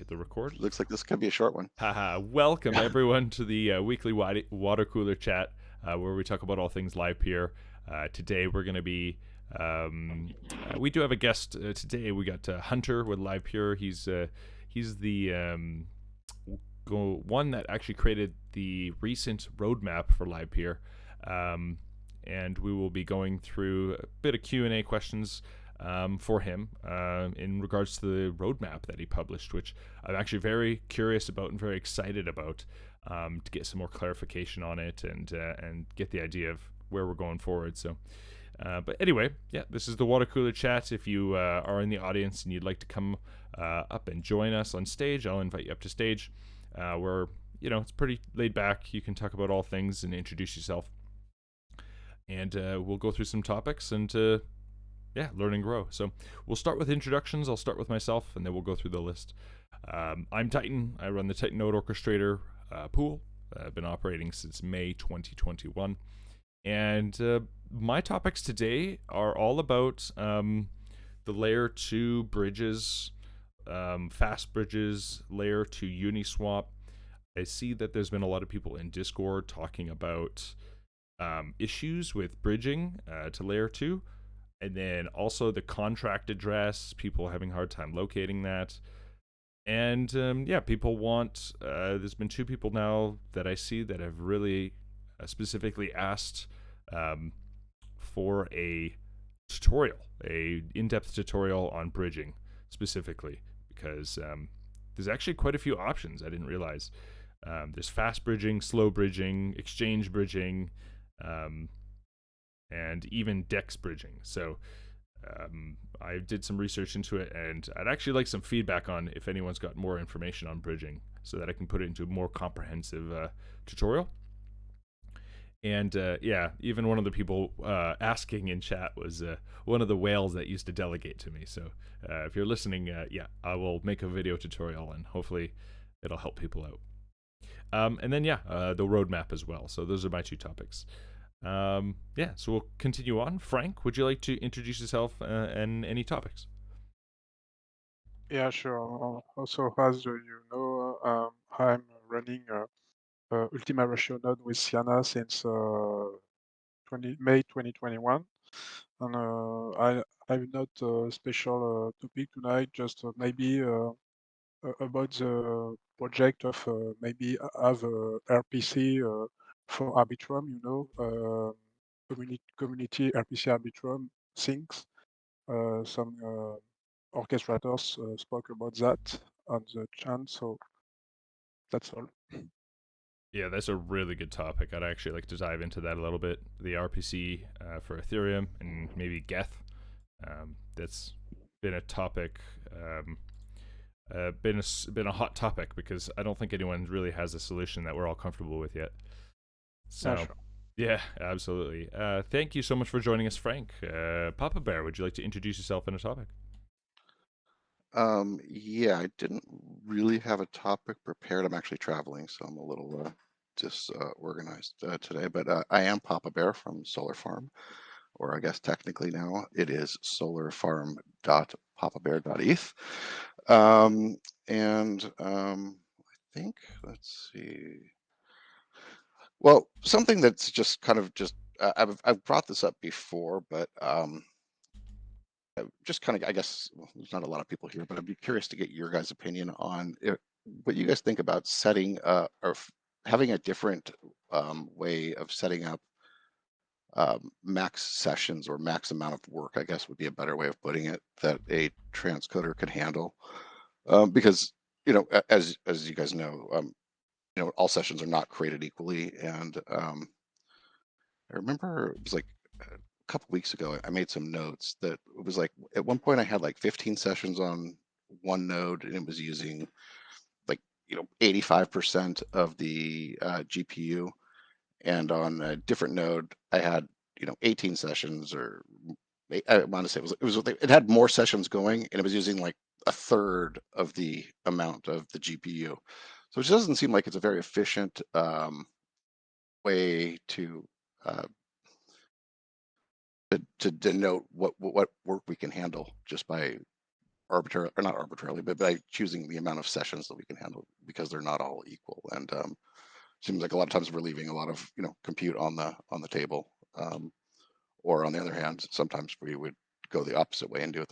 hit the record. Looks like this could be a short one. Haha, welcome everyone to the weekly water cooler chat where we talk about all things Livepeer. Today we're going to be, we do have a guest today. We got Hunter with Livepeer. He's the one that actually created the recent roadmap for Livepeer. And we will be going through a bit of Q&A questions for him in regards to the roadmap that he published, which I'm actually very curious about and very excited about to get some more clarification on it and get the idea of where we're going forward. So, but anyway, yeah, this is the water cooler chat. If you are in the audience and you'd like to come up and join us on stage, I'll invite you up to stage. Where it's pretty laid back. You can talk about all things and introduce yourself, and we'll go through some topics and learn and grow. So we'll start with introductions. I'll start with myself, and then we'll go through the list. I'm Titan. I run the Nightnode Orchestrator pool. I've been operating since May 2021. And my topics today are all about the layer 2 bridges, fast bridges, layer 2 Uniswap. I see that there's been a lot of people in Discord talking about issues with bridging to layer 2. And then also the contract address, people having a hard time locating that. And people want, there's been 2 people now that I see that have really specifically asked for a tutorial, a in-depth tutorial on bridging specifically, because there's actually quite a few options I didn't realize. There's fast bridging, slow bridging, exchange bridging, and even DEX bridging. So I did some research into it, and I'd actually like some feedback on if anyone's got more information on bridging so that I can put it into a more comprehensive tutorial. And even one of the people asking in chat was one of the whales that used to delegate to me. So if you're listening, I will make a video tutorial, and hopefully it'll help people out. And then the roadmap as well. So those are my 2 topics. So we'll continue on. Franck, would you like to introduce yourself and any topics? Yeah, sure. Also, as you know, I'm running Ultima Ratio node with Sienna since May 2021, and I've not a special topic tonight. Just maybe about the project of maybe have a RPC for Arbitrum. Community RPC Arbitrum things. Some orchestrators spoke about that on the chat, so that's all. Yeah, that's a really good topic. I'd actually like to dive into that a little bit. The RPC for Ethereum and maybe geth. That's been a topic, been a hot topic, because I don't think anyone really has a solution that we're all comfortable with yet. So, Yeah, sure. Yeah, absolutely. Thank you so much for joining us, Franck. Papa Bear, would you like to introduce yourself and a topic? I didn't really have a topic prepared. I'm actually traveling, so I'm a little disorganized today. But I am Papa Bear from Solar Farm, or I guess technically now it is solarfarm.papabear.eth. I think, let's see. Well, something that's just kind of I've brought this up before, but just kind of, I guess, there's not a lot of people here, but I'd be curious to get your guys' opinion on what you guys think about setting or having a different way of setting up max sessions, or max amount of work, I guess would be a better way of putting it, that a transcoder could handle. Because, as you guys know, all sessions are not created equally. And I remember it was like a couple weeks ago, I made some notes that it was like at one point I had like 15 sessions on one node, and it was using like 85% of the GPU, and on a different node I had 18 sessions, or I want to say it had more sessions going, and it was using like a third of the amount of the GPU. So it just doesn't seem like it's a very efficient way to denote what work we can handle just by arbitrarily, or not arbitrarily, but by choosing the amount of sessions that we can handle, because they're not all equal. And seems like a lot of times we're leaving a lot of compute on the table. Or on the other hand, sometimes we would go the opposite way and do it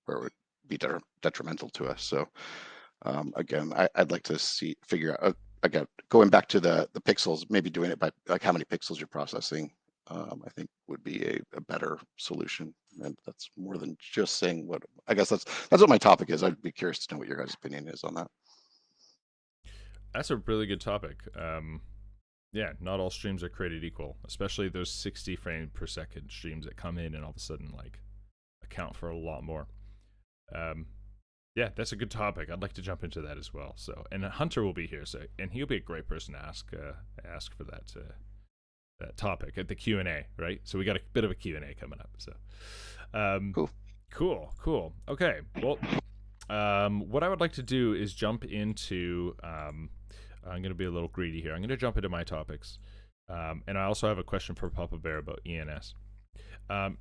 where it would be detrimental to us. So again, I'd like to figure out, again, going back to the pixels, maybe doing it by like how many pixels you're processing, I think would be a better solution. And that's more than just saying what, I guess that's what my topic is. I'd be curious to know what your guys' opinion is on that. That's a really good topic. Yeah, not all streams are created equal, especially those 60 frame per second streams that come in and all of a sudden like account for a lot more. Yeah, that's a good topic. I'd like to jump into that as well. So, and Hunter will be here, so and he'll be a great person to ask for that topic at the Q&A, right? So we got a bit of a Q&A coming up. So, cool. Okay, well, what I would like to do is jump into. I'm going to be a little greedy here. I'm going to jump into my topics. And I also have a question for Papa Bear about ENS.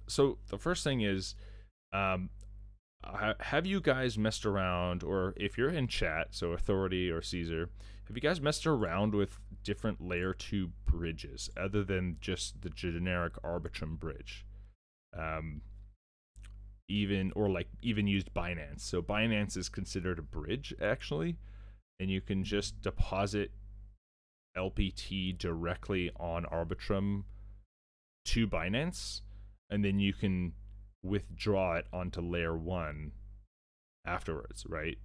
So the first thing is, have you guys messed around, or if you're in chat, so Authority or Caesar, have you guys messed around with different layer 2 bridges other than just the generic Arbitrum bridge? Even used Binance. So Binance is considered a bridge, actually. And you can just deposit LPT directly on Arbitrum to Binance, and then you can withdraw it onto layer 1 afterwards, right?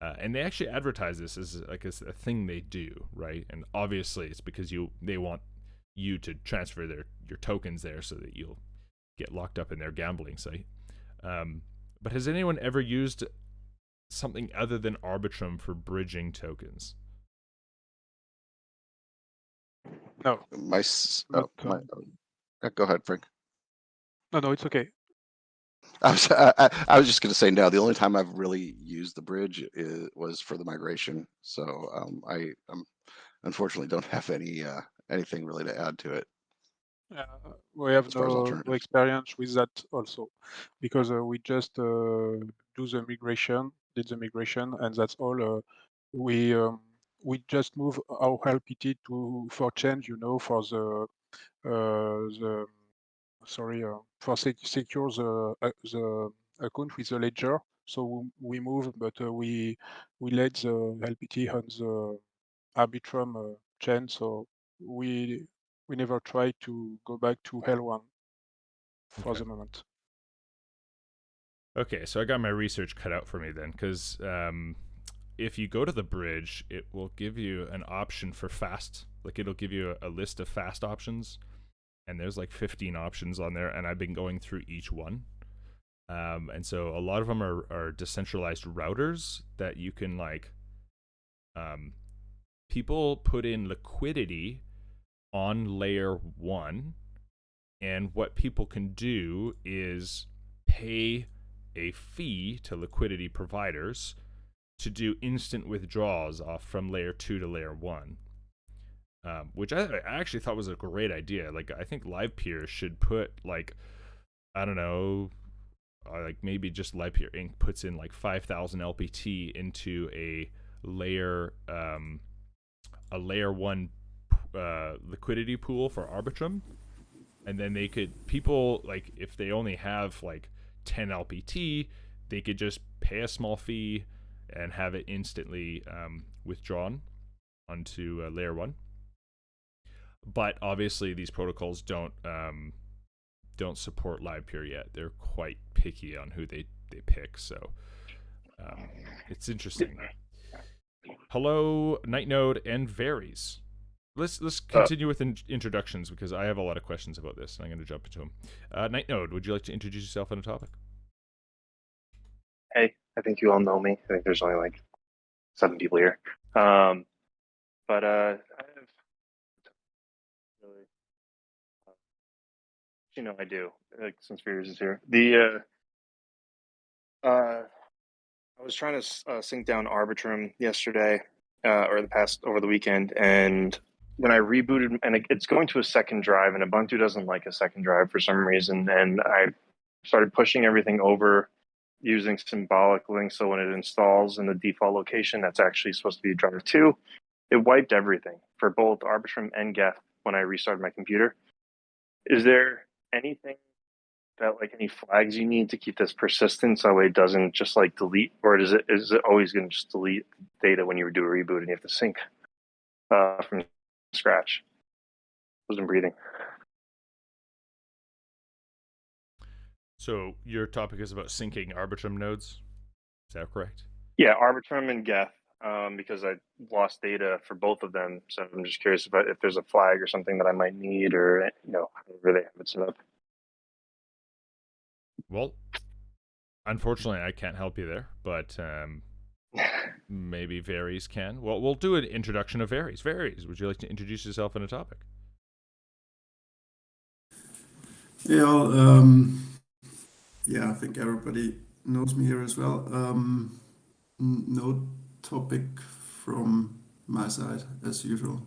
And they actually advertise this as like a thing they do, right? And obviously it's because they want you to transfer your tokens there so that you'll get locked up in their gambling site. But has anyone ever used something other than Arbitrum for bridging tokens? No. Go ahead, Frank. No, it's okay. I was just going to say no. The only time I've really used the bridge was for the migration. So I unfortunately don't have anything really to add to it. We have no experience with that also, because we just did the migration, and that's all. We just move our LPT for change, for for secure the account with the ledger. So we move, but we let the LPT on the Arbitrum chain. So we never try to go back to L1 for the moment. Okay, so I got my research cut out for me then, because if you go to the bridge, it will give you an option for fast. Like, it'll give you a list of fast options, and there's like 15 options on there, and I've been going through each one. And so a lot of them are decentralized routers that you can people put in liquidity on layer 1, and what people can do is pay a fee to liquidity providers to do instant withdrawals off from layer 2 to layer 1, which I actually thought was a great idea. Like, I think Livepeer should put I don't know, maybe just Livepeer Inc. puts in 5,000 LPT into a layer 1 liquidity pool for Arbitrum, and then people if they only have 10 LPT, they could just pay a small fee and have it instantly withdrawn onto layer 1. But obviously these protocols don't support Livepeer yet. They're quite picky on who they pick, so it's interesting. Hello, Nightnode and Vires. Let's continue with introductions, because I have a lot of questions about this, and I'm going to jump into them. Nightnode, would you like to introduce yourself on a topic? Hey, I think you all know me. I think there's only 7 people here. But I have really, I do, since Vires is here. I was trying to sync down Arbitrum yesterday, over the weekend, and when I rebooted, and it's going to a second drive, and Ubuntu doesn't like a second drive for some reason, and I started pushing everything over using symbolic links. So when it installs in the default location, that's actually supposed to be driver 2. It wiped everything for both Arbitrum and geth when I restarted my computer. Is there anything that, like, any flags you need to keep this persistent so it doesn't just like delete, or is it always going to just delete data when you do a reboot and you have to sync from scratch? Wasn't breathing. So your topic is about syncing Arbitrum nodes. Is that correct? Yeah, Arbitrum and geth, because I lost data for both of them. So I'm just curious about if there's a flag or something that I might need, or however they have it set up. Well, unfortunately, I can't help you there, but maybe Vires can. Well, we'll do an introduction of Vires. Vires, would you like to introduce yourself in a topic? Yeah, I think everybody knows me here as well. No topic from my side as usual.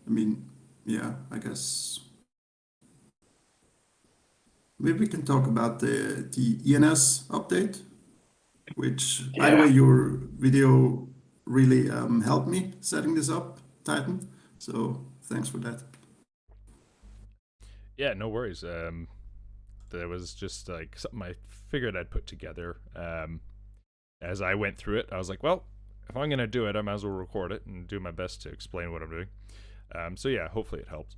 I mean, yeah, I guess maybe we can talk about the ENS update, which, by the way, your video really helped me setting this up, Titan. So thanks for that. Yeah, no worries. That was just like something I figured I'd put together. As I went through it, I was like, well, if I'm going to do it, I might as well record it and do my best to explain what I'm doing. So yeah, hopefully it helped.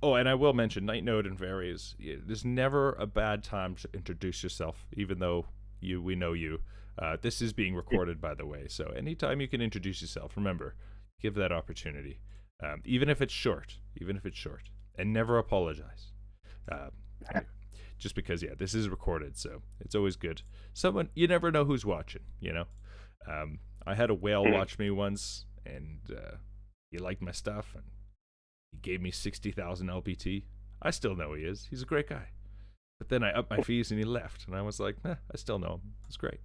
Oh, and I will mention Nightnode and Vires. There's never a bad time to introduce yourself, even though we know you. This is being recorded, by the way, so anytime you can introduce yourself, remember, give that opportunity, even if it's short, and never apologize. Just because, yeah, this is recorded, so it's always good. You never know who's watching, I had a whale watch me once, and he liked my stuff, and he gave me 60,000 LPT. I still know he is. He's a great guy. But then I upped my fees, and he left, and I was like, I still know him. It's great.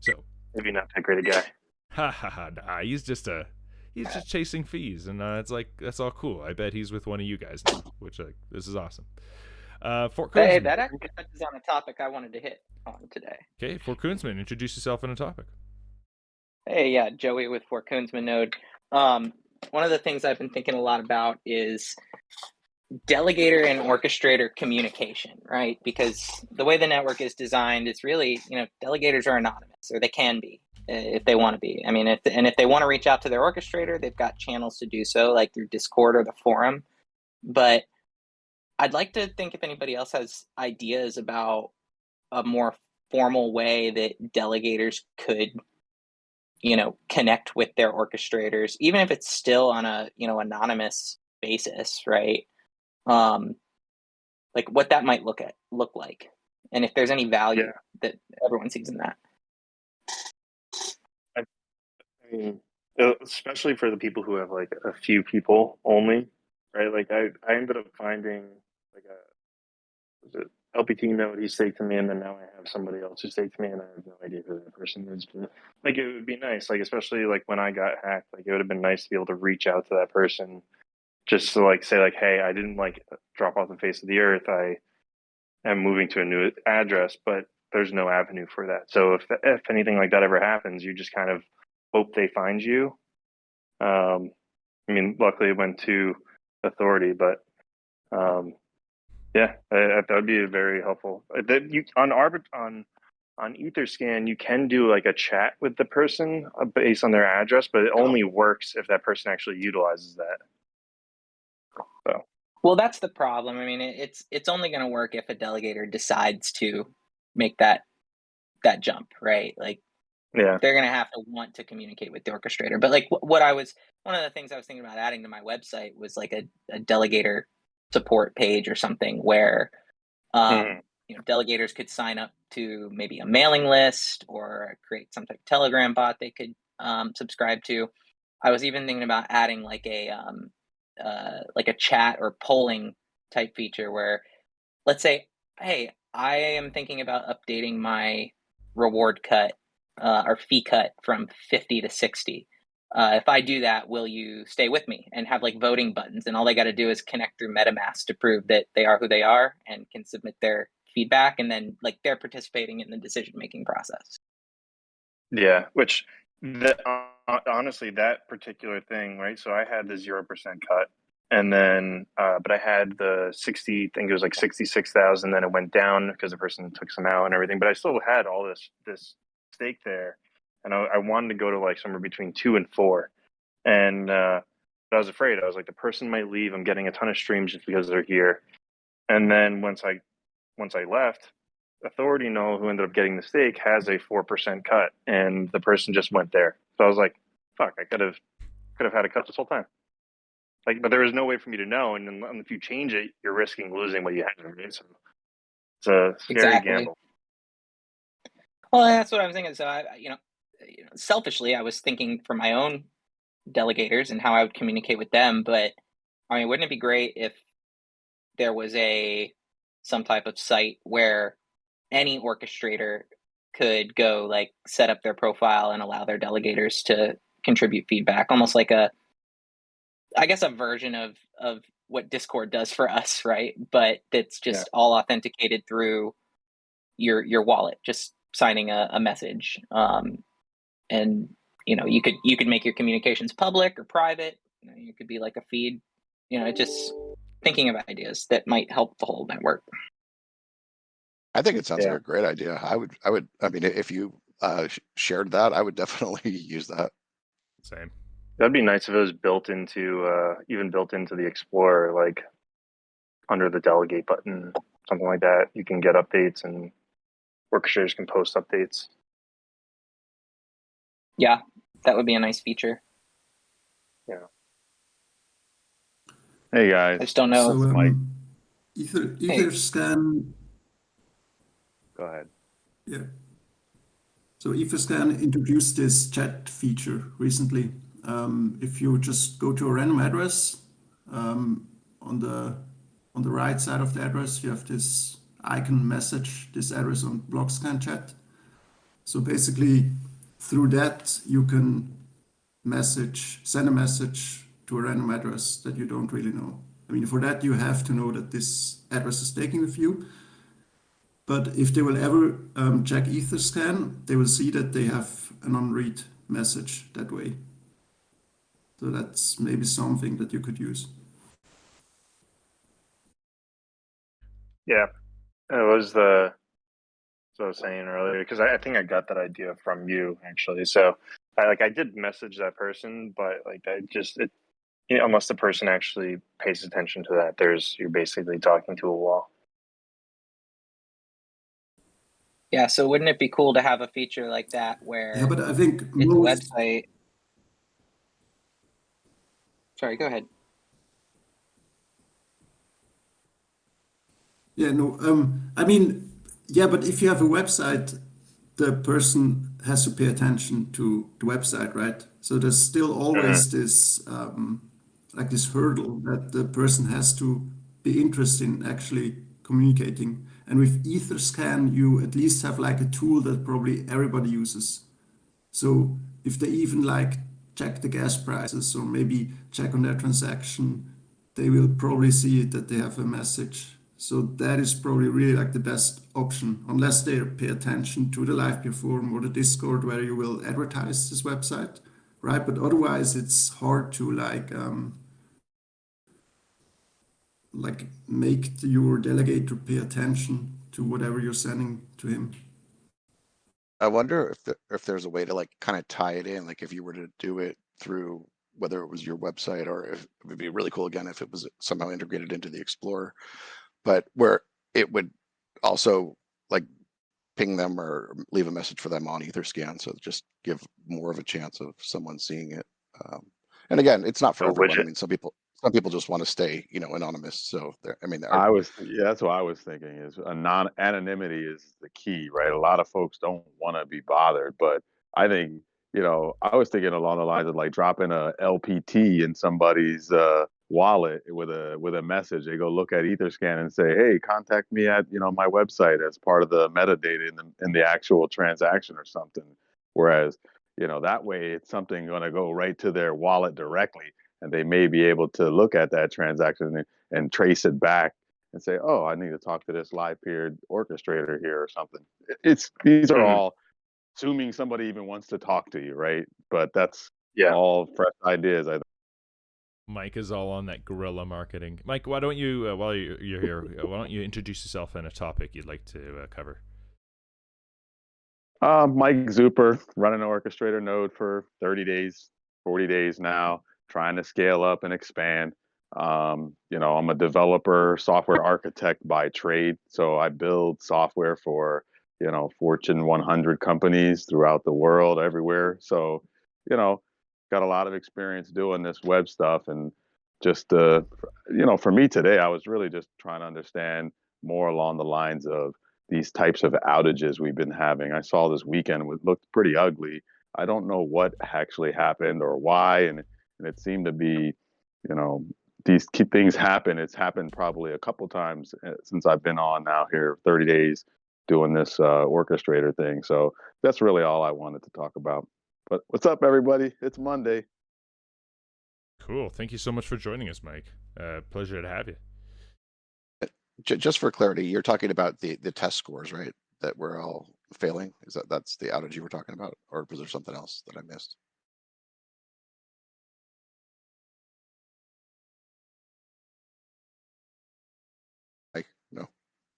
So maybe not that great a guy. Nah, he's just chasing fees, and it's like, that's all cool. I bet he's with one of you guys now, which this is awesome. Ftkuhnsman. Hey, that actually touches on a topic I wanted to hit on today. Okay, Ftkuhnsman, introduce yourself in a topic. Hey, yeah, Joey with Ftkuhnsman node. One of the things I've been thinking a lot about is delegator and orchestrator communication, right? Because the way the network is designed, it's really, delegators are anonymous, or they can be if they want to be. I mean, if they want to reach out to their orchestrator, they've got channels to do so, like through Discord or the forum. But I'd like to think if anybody else has ideas about a more formal way that delegators could, connect with their orchestrators, even if it's still on a, anonymous basis, right? Like what that might look like, and if there's any value that everyone sees in that. I mean, especially for the people who have like a few people only, right? Like I ended up finding like a LPT node he staked to me, and then now I have somebody else who staked to me, and I have no idea who that person is. But like it would be nice, like especially like when I got hacked, like it would have been nice to be able to reach out to that person, just to like say like, hey, I didn't like drop off the face of the earth. I am moving to a new address, but there's no avenue for that. So if anything like that ever happens, you just kind of hope they find you. I mean, luckily it went to authority, but yeah, that would be very helpful. On Etherscan, you can do like a chat with the person based on their address, but it only works if that person actually utilizes that. So. Well, that's the problem. I mean, it's only going to work if a delegator decides to make that jump, right? Like, they're going to have to want to communicate with the orchestrator. But like one of the things I was thinking about adding to my website was like a delegator support page or something where delegators could sign up to maybe a mailing list or create some type of Telegram bot they could subscribe to. I was even thinking about adding like a chat or polling type feature where, let's say, hey, I am thinking about updating my reward cut or fee cut from 50 to 60. If I do that, will you stay with me? And have like voting buttons, and all they got to do is connect through MetaMask to prove that they are who they are and can submit their feedback, and then like they're participating in the decision-making process. Yeah, which honestly, that particular thing, right? So I had the 0% cut, and then, but I had the 60, I think it was like 66,000. Then it went down because the person took some out and everything. But I still had all this stake there, and I wanted to go to like somewhere between 2 and 4, and but I was afraid. I was like, the person might leave. I'm getting a ton of streams just because they're here, and then once I left, Authority Null, who ended up getting the stake, has a 4% cut, and the person just went there. So I was like, "Fuck! I could have had a cut this whole time." Like, but there was no way for me to know, and if you change it, you're risking losing what you had. Right? So it's a scary gamble. Well, that's what I was thinking. So selfishly, I was thinking for my own delegators and how I would communicate with them. But I mean, wouldn't it be great if there was some type of site where any orchestrator could go like set up their profile and allow their delegators to contribute feedback, almost like a version of what Discord does for us, right? But it's just all authenticated through your wallet, just signing a message. And you could make your communications public or private. You could be like a feed. Just thinking of ideas that might help the whole network. I think it sounds like a great idea. I mean, if you shared that, I would definitely use that. Same. That'd be nice if it was built into the Explorer, like under the delegate button, something like that. You can get updates and orchestrators can post updates. Yeah, that would be a nice feature. Yeah. Hey guys. I just don't know. So, Mike. Etherscan. Go ahead. Yeah. So Etherscan introduced this chat feature recently. If you just go to a random address, on the right side of the address, you have this icon message, this address on BlockScan chat. So basically, through that, you can send a message to a random address that you don't really know. I mean, for that, you have to know that this address is taken with you. But if they will ever check Etherscan, they will see that they have an unread message that way. So that's maybe something that you could use. Yeah, it was what I was saying earlier, because I think I got that idea from you actually. So I did message that person, but like unless the person actually pays attention to that, you're basically talking to a wall. Yeah, so wouldn't it be cool to have a feature like that where Yeah, but I think it's a website. Sorry, go ahead. Yeah, no, I mean, yeah, but if you have a website, the person has to pay attention to the website, right? So there's still always this this hurdle that the person has to be interested in actually communicating. And with Etherscan, you at least have like a tool that probably everybody uses. So if they even like check the gas prices or maybe check on their transaction, they will probably see that they have a message. So that is probably really like the best option, unless they pay attention to the Livepeer forum or the Discord where you will advertise this website, right? But otherwise, it's hard to make your delegator pay attention to whatever you're sending to him. I wonder if there's a way to like kind of tie it in, like if you were to do it through whether it was your website or if it would be really cool again if it was somehow integrated into the Explorer, but where it would also like ping them or leave a message for them on Etherscan, so just give more of a chance of someone seeing it. And again, it's not for everyone. I mean, some people just want to stay, anonymous. So that's what I was thinking is anonymity is the key, right? A lot of folks don't want to be bothered, but I think, I was thinking along the lines of like dropping a LPT in somebody's wallet with a message. They go look at Etherscan and say, hey, contact me at, my website as part of the metadata in the actual transaction or something. Whereas, that way it's something going to go right to their wallet directly, and they may be able to look at that transaction and trace it back and say, oh, I need to talk to this Livepeer orchestrator here or something. These are all assuming somebody even wants to talk to you, right? But that's all fresh ideas. Mike is all on that guerrilla marketing. Mike, why don't you, while you're here, why don't you introduce yourself and a topic you'd like to cover? Mike Zuper, running an orchestrator node for 30 days, 40 days now, trying to scale up and expand. I'm a developer, software architect by trade. So I build software for, Fortune 100 companies throughout the world, everywhere. So, got a lot of experience doing this web stuff. And just, for me today, I was really just trying to understand more along the lines of these types of outages we've been having. I saw this weekend, it looked pretty ugly. I don't know what actually happened or why. And it seemed to be, these things happen. It's happened probably a couple times since I've been on now here 30 days doing this orchestrator thing. So that's really all I wanted to talk about. But what's up, everybody? It's Monday. Cool. Thank you so much for joining us, Mike. Pleasure to have you. Just for clarity, you're talking about the test scores, right? That we're all failing. That's the outage you were talking about, or was there something else that I missed? No,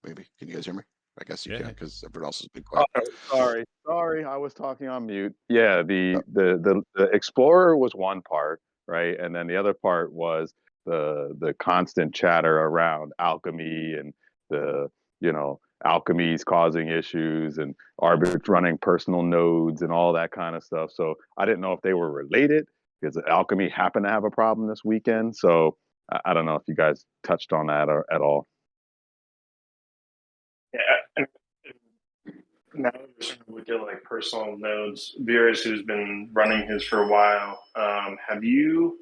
maybe. Can you guys hear me? I guess you can, because everyone else has been quiet. Oh, sorry, I was talking on mute. Yeah, the Explorer was one part, right, and then the other part was the constant chatter around alchemy and the alchemy's causing issues and arbit running personal nodes and all that kind of stuff. So I didn't know if they were related because alchemy happened to have a problem this weekend. So I don't know if you guys touched on that at all. Yeah. Now that we're starting to look at like personal nodes, Vires, who's been running his for a while, have you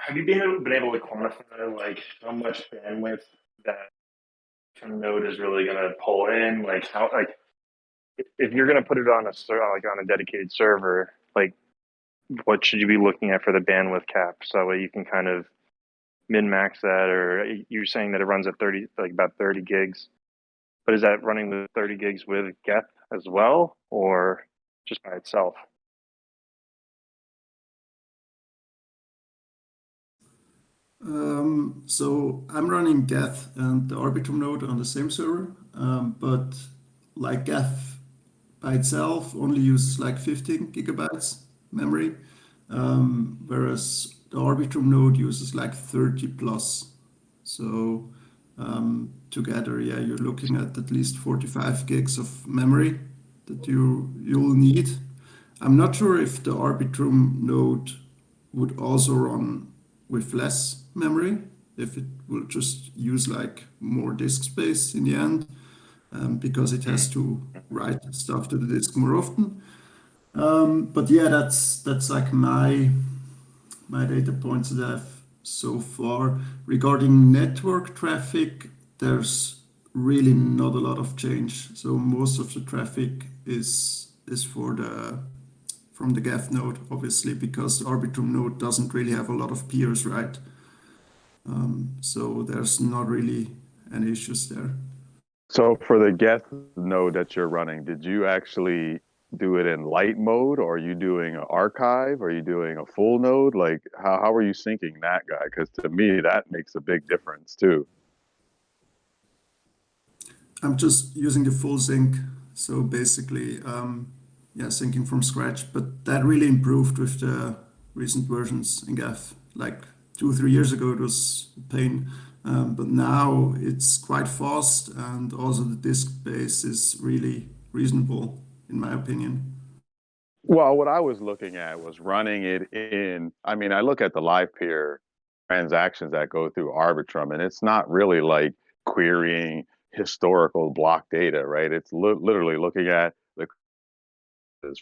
been able to quantify like how much bandwidth that node is really going to pull in? Like how, like if you're going to put it on on a dedicated server, like what should you be looking at for the bandwidth cap so that way you can kind of min max that? Or you're saying that it runs at about 30 gigs. But is that running the 30 gigs with geth as well, or just by itself? So I'm running geth and the arbitrum node on the same server, but like geth by itself only uses like 15 gigabytes memory, whereas the arbitrum node uses like 30 plus. So together, yeah, you're looking at least 45 gigs of memory that you'll need. I'm not sure if the arbitrum node would also run with less memory, if it will just use like more disk space in the end, because it has to write stuff to the disk more often. But yeah, that's like my data points that I have so far. Regarding network traffic, there's really not a lot of change. So most of the traffic is from the geth node, obviously, because the arbitrum node doesn't really have a lot of peers, right? So there's not really any issues there. So for the geth node that you're running, did you actually do it in light mode, or are you doing an archive? Are you doing a full node? Like how are you syncing that guy? Because to me, that makes a big difference too. I'm just using the full sync. So basically, yeah, syncing from scratch, but that really improved with the recent versions in geth. Like 2-3 years ago, it was a pain, but now it's quite fast, and also the disk space is really reasonable, in my opinion. Well, what I was looking at was running it in, I mean, I look at the Livepeer transactions that go through Arbitrum, and it's not really like querying historical block data, right? It's literally looking at the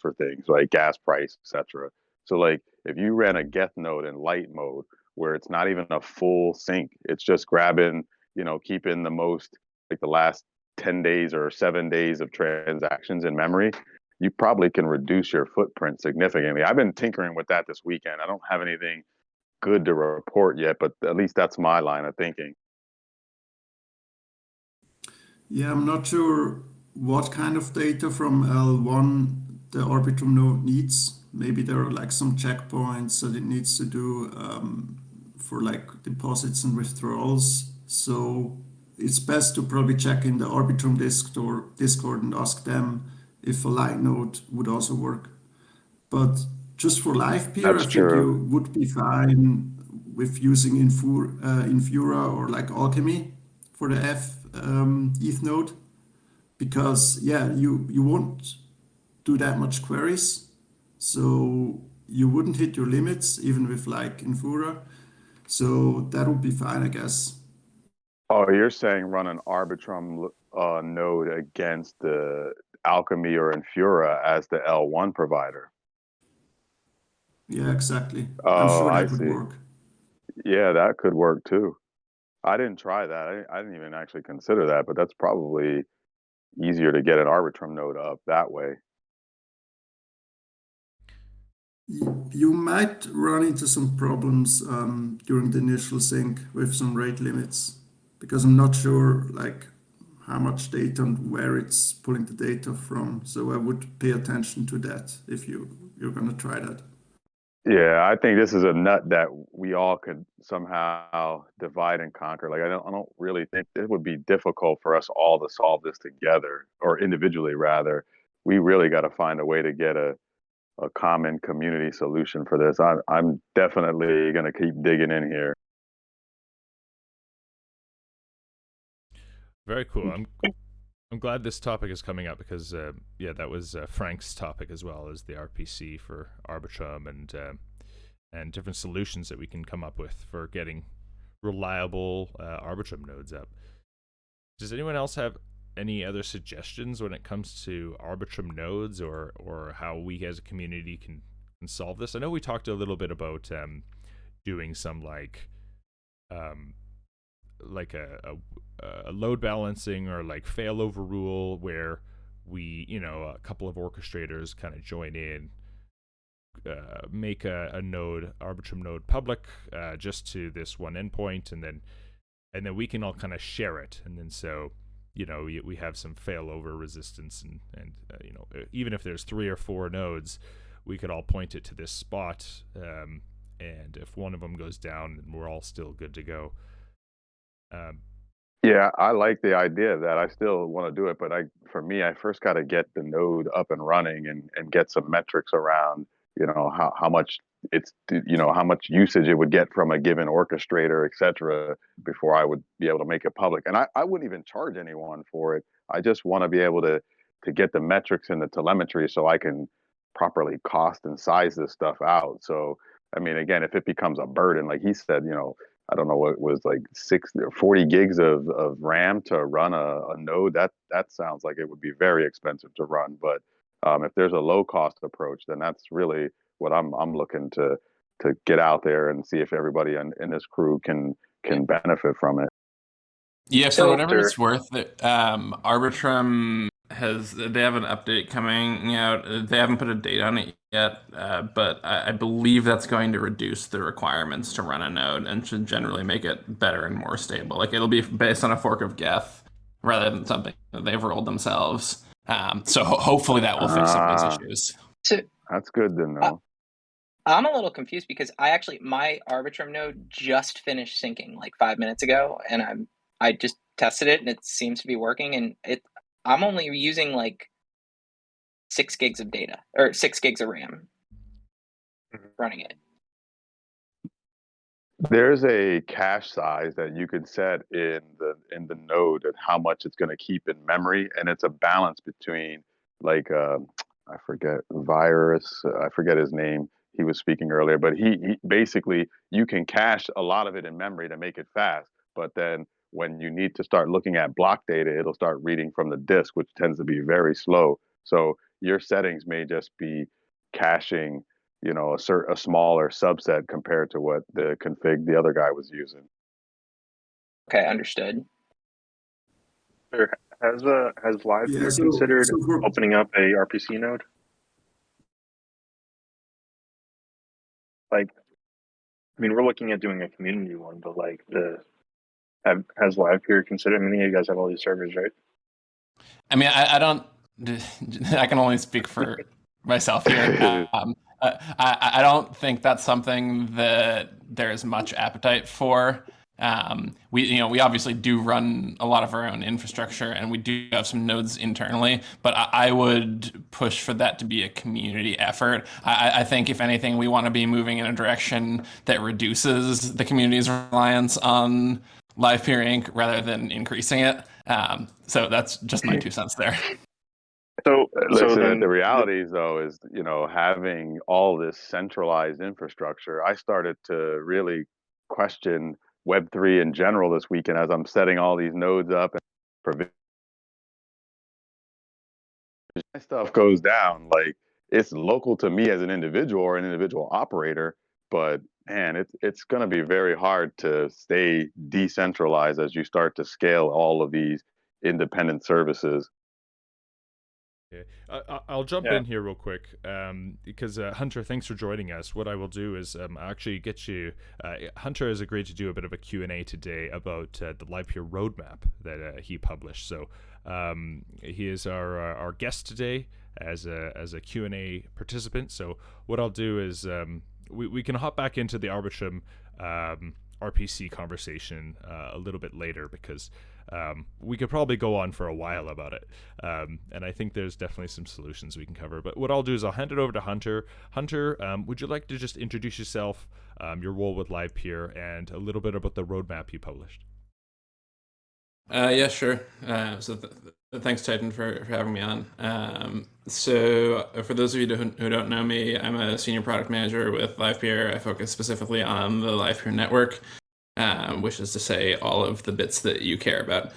for things like gas price, etc. So like if you ran a geth node in light mode where it's not even a full sync, it's just grabbing, keeping the most, like the last 10 days or 7 days of transactions in memory, you probably can reduce your footprint significantly. I've been tinkering with that this weekend. I don't have anything good to report yet, but at least that's my line of thinking. Yeah, I'm not sure what kind of data from L1 the arbitrum node needs. Maybe there are like some checkpoints that it needs to do for like deposits and withdrawals. So it's best to probably check in the arbitrum Discord and ask them if a light node would also work. But just for Livepeer, I That's think true. you would be fine with using Infura or like Alchemy for the ETH node, because yeah, you won't do that much queries, so you wouldn't hit your limits even with like Infura. So that would be fine, I guess. Oh, you're saying run an Arbitrum node against the Alchemy or Infura as the L1 provider. Yeah, exactly. I'm Oh, sure I that would see. work. Yeah, that could work too. I didn't try that. I didn't even actually consider that, but that's probably easier to get an Arbitrum node up that way. You might run into some problems during the initial sync with some rate limits, because I'm not sure like how much data and where it's pulling the data from. So I would pay attention to that if you're gonna try that. Yeah, I think this is a nut that we all could somehow divide and conquer. Like I don't really think it would be difficult for us all to solve this together or individually rather. We really got to find a way to get a common community solution for this. I'm definitely going to keep digging in here. Very cool. I'm glad this topic is coming up because yeah, that was Franck's topic as well as the RPC for Arbitrum and different solutions that we can come up with for getting reliable Arbitrum nodes up. Does anyone else have any other suggestions when it comes to Arbitrum nodes or how we as a community can solve this? I know we talked a little bit about doing some like a load balancing or like failover rule where we, a couple of orchestrators kind of join in, make a node, Arbitrum node public just to this one endpoint, and then we can all kind of share it, and then so we have some failover resistance, and even if there's 3 or 4 nodes, we could all point it to this spot, and if one of them goes down, then we're all still good to go. Yeah, I like the idea of that. I still want to do it, but for me, I first got to get the node up and running and get some metrics around, how much how much usage it would get from a given orchestrator, et cetera, before I would be able to make it public. And I wouldn't even charge anyone for it. I just want to be able to get the metrics and the telemetry so I can properly cost and size this stuff out. So, I mean, again, if it becomes a burden, like he said, I don't know what it was, like 40 gigs of RAM to run a node. That sounds like it would be very expensive to run. But if there's a low cost approach, then that's really what I'm looking to get out there and see if everybody in this crew can benefit from it. Yeah, So- for whatever it's worth, Arbitrum they have an update coming out. They haven't put a date on it yet, but I believe that's going to reduce the requirements to run a node and should generally make it better and more stable. Like it'll be based on a fork of geth rather than something that they've rolled themselves. So hopefully that will fix some of those issues. So That's good to know. I'm a little confused because my Arbitrum node just finished syncing like 5 minutes ago, and I just tested it and it seems to be working, and I'm only using like 6 gigs of data or 6 gigs of RAM running it. There's a cache size that you can set in the node and how much it's going to keep in memory, and it's a balance between like I forget Vires, I forget his name. He was speaking earlier, but he basically you can cache a lot of it in memory to make it fast, but then when you need to start looking at block data, it'll start reading from the disk, which tends to be very slow. So your settings may just be caching a smaller subset compared to what the config the other guy was using. Okay, understood. Has Livepeer so considered for opening up a RPC node? Like, I mean, we're looking at doing a community one, but like has Livepeer considered? I mean, you guys have all these servers, right? I mean, I don't. I can only speak for myself here. I don't think that's something that there's much appetite for. We obviously do run a lot of our own infrastructure, and we do have some nodes internally. But I would push for that to be a community effort. I think if anything, we want to be moving in a direction that reduces the community's reliance on Livepeer Inc. rather than increasing it. So that's just my 2 cents there. So Listen, then the realities though is, having all this centralized infrastructure, I started to really question Web3 in general this weekend as I'm setting all these nodes up and provision. My stuff goes down, like it's local to me as an individual or an individual operator, but man, it's going to be very hard to stay decentralized as you start to scale all of these independent services. Yeah. I'll jump in here real quick because Hunter, thanks for joining us. What I will do is actually get you. Hunter has agreed to do a bit of a Q&A today about the Livepeer roadmap that he published. So he is our guest today as a Q&A participant. So what I'll do is we can hop back into the Arbitrum RPC conversation a little bit later because we could probably go on for a while about it. And I think there's definitely some solutions we can cover. But what I'll do is I'll hand it over to Hunter. Hunter, would you like to just introduce yourself, your role with Livepeer, and a little bit about the roadmap you published? Yeah, sure. So thanks, Titan, for having me on. So for those of you who don't know me, I'm a senior product manager with Livepeer. I focus specifically on the Livepeer network, which is to say all of the bits that you care about.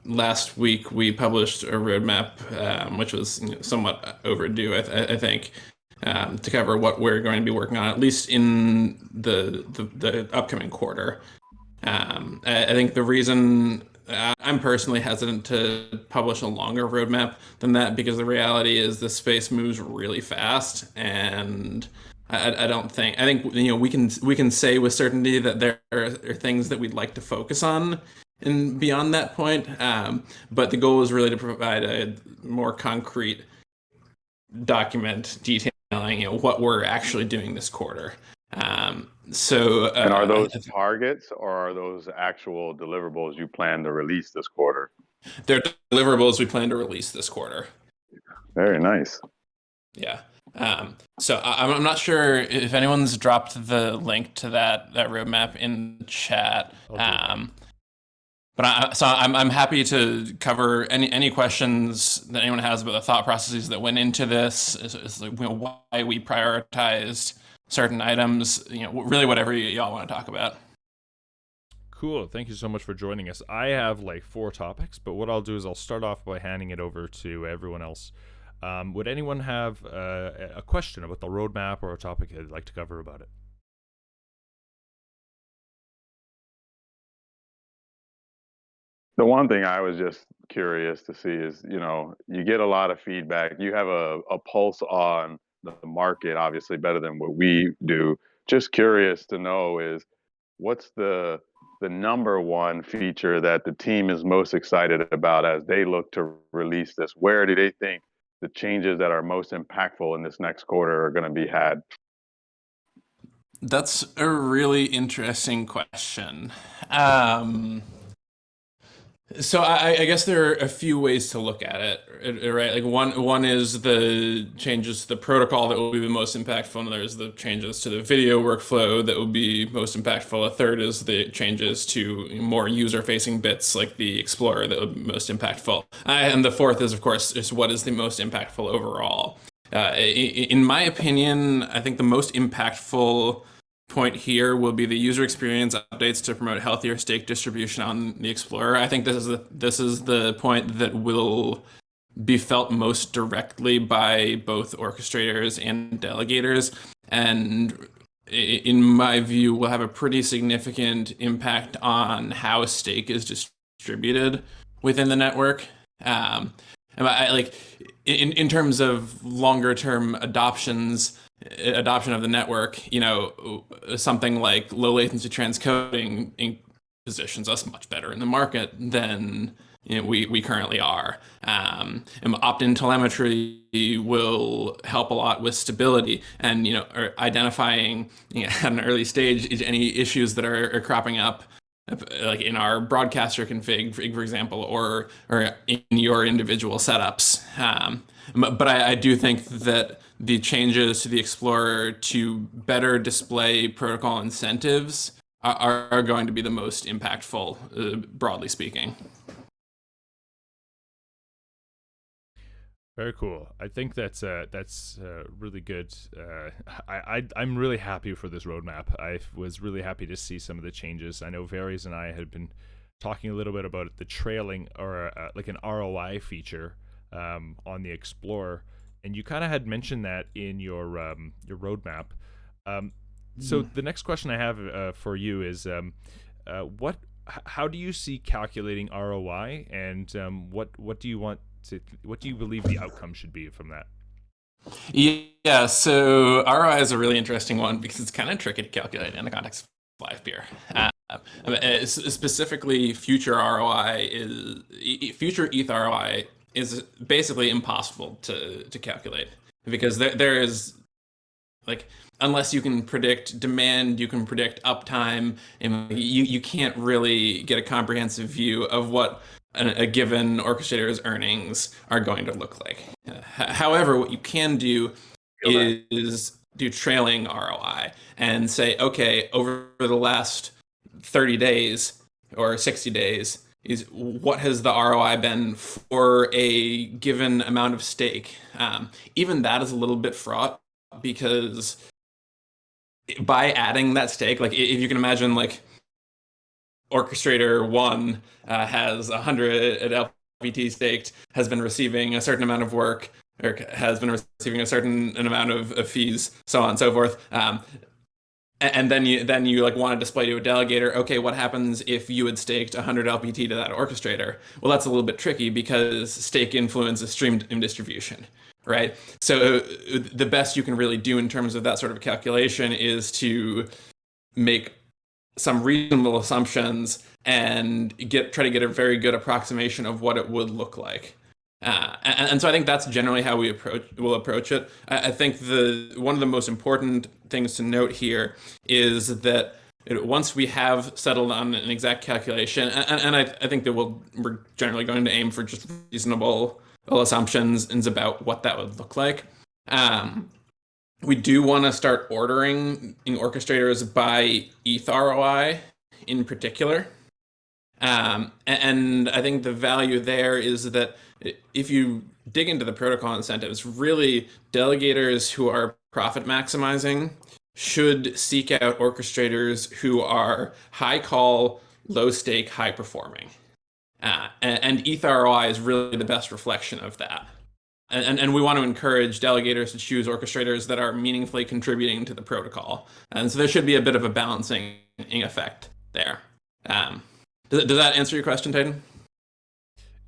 Last week, we published a roadmap, which was somewhat overdue, I think, to cover what we're going to be working on, at least in the upcoming quarter. I think the reason I'm personally hesitant to publish a longer roadmap than that because the reality is this space moves really fast, and I think we can say with certainty that there are things that we'd like to focus on and beyond that point, but the goal is really to provide a more concrete document detailing what we're actually doing this quarter. And are those targets or are those actual deliverables you plan to release this quarter? They're deliverables we plan to release this quarter. Very nice. Yeah. So I'm not sure if anyone's dropped the link to that roadmap in the chat. But I'm happy to cover any questions that anyone has about the thought processes that went into this, why we prioritized certain items, really whatever y'all want to talk about. Cool. Thank you so much for joining us. I have like 4 topics, but what I'll do is I'll start off by handing it over to everyone else. Would anyone have a question about the roadmap or a topic they'd like to cover about it? The one thing I was just curious to see is, you get a lot of feedback. You have a pulse on the market, obviously better than what we do. Just curious to know is what's the number one feature that the team is most excited about as they look to release this? Where do they think the changes that are most impactful in this next quarter are going to be had? That's a really interesting question. So I guess there are a few ways to look at it, right? Like one is the changes to the protocol that will be the most impactful, and there's the changes to the video workflow that will be most impactful. A third is the changes to more user-facing bits like the Explorer that will be most impactful. And the fourth is, of course, is what is the most impactful overall. In my opinion, I think the most impactful point here will be the user experience updates to promote healthier stake distribution on the Explorer. I think this is the point that will be felt most directly by both orchestrators and delegators, and in my view will have a pretty significant impact on how stake is distributed within the network. And in terms of longer term adoption of the network, something like low latency transcoding positions us much better in the market than we currently are. Opt-in telemetry will help a lot with stability and or identifying at an early stage any issues that are cropping up, like in our broadcaster config, for example, or in your individual setups. But I do think that the changes to the Explorer to better display protocol incentives are going to be the most impactful, broadly speaking. Very cool. I think that's really good. I'm really happy for this roadmap. I was really happy to see some of the changes. I know Vires and I had been talking a little bit about the trailing, or like an ROI feature on the Explorer, and you kind of had mentioned that in your roadmap. So the next question I have for you is, how do you see calculating ROI, and what do you believe the outcome should be from that? Yeah, so ROI is a really interesting one because it's kind of tricky to calculate in the context of Livepeer. Specifically, future ETH ROI is basically impossible to calculate, because there is, like, unless you can predict demand, you can predict uptime, and you can't really get a comprehensive view of what a given orchestrator's earnings are going to look like. However, what you can do is do trailing ROI and say, okay, over the last 30 days or 60 days, what has the ROI been for a given amount of stake? Even that is a little bit fraught, because by adding that stake, like if you can imagine, like Orchestrator 1 has 100 LPT staked, has been receiving a certain amount of work, or has been receiving a certain amount of fees, so on and so forth. And then you like want to display to a delegator, okay, what happens if you had staked 100 LPT to that orchestrator? Well, that's a little bit tricky because stake influences stream distribution, right? So the best you can really do in terms of that sort of calculation is to make some reasonable assumptions and try to get a very good approximation of what it would look like. And so I think that's generally how we'll approach it. I think one of the most important things to note here is that once we have settled on an exact calculation, and I think that we're generally going to aim for just reasonable assumptions about what that would look like. We do want to start ordering in orchestrators by ETH ROI in particular. And I think the value there is that if you dig into the protocol incentives, really delegators who are profit maximizing should seek out orchestrators who are high call, low stake, high performing. And ETH ROI is really the best reflection of that. And we want to encourage delegators to choose orchestrators that are meaningfully contributing to the protocol. And so there should be a bit of a balancing effect there. Does that answer your question, Titan?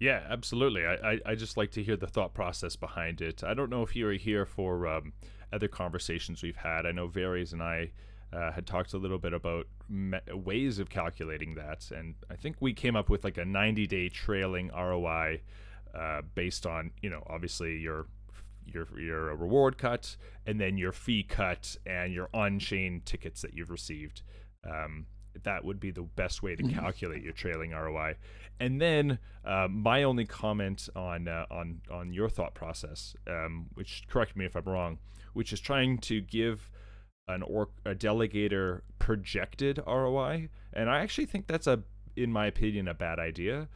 Yeah, absolutely. I just like to hear the thought process behind it. I don't know if you were here for other conversations we've had. I know Vires and I had talked a little bit about ways of calculating that, and I think we came up with like a 90-day trailing ROI based on, obviously your reward cut, and then your fee cut, and your on-chain tickets that you've received. That would be the best way to calculate your trailing ROI. And then my only comment on your thought process, which, correct me if I'm wrong, which is trying to give a delegator projected ROI, and I actually think that's in my opinion, a bad idea.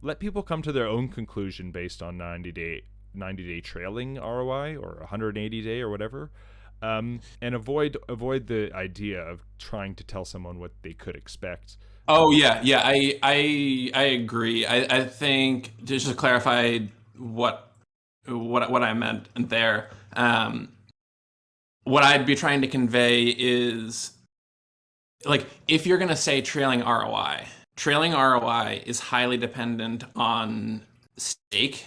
Let people come to their own conclusion based on 90-day trailing ROI or 180-day or whatever, and avoid the idea of trying to tell someone what they could expect. Oh yeah, I agree. I think, just to clarify what I meant there, what I'd be trying to convey is, like, if you're gonna say trailing ROI is highly dependent on stake.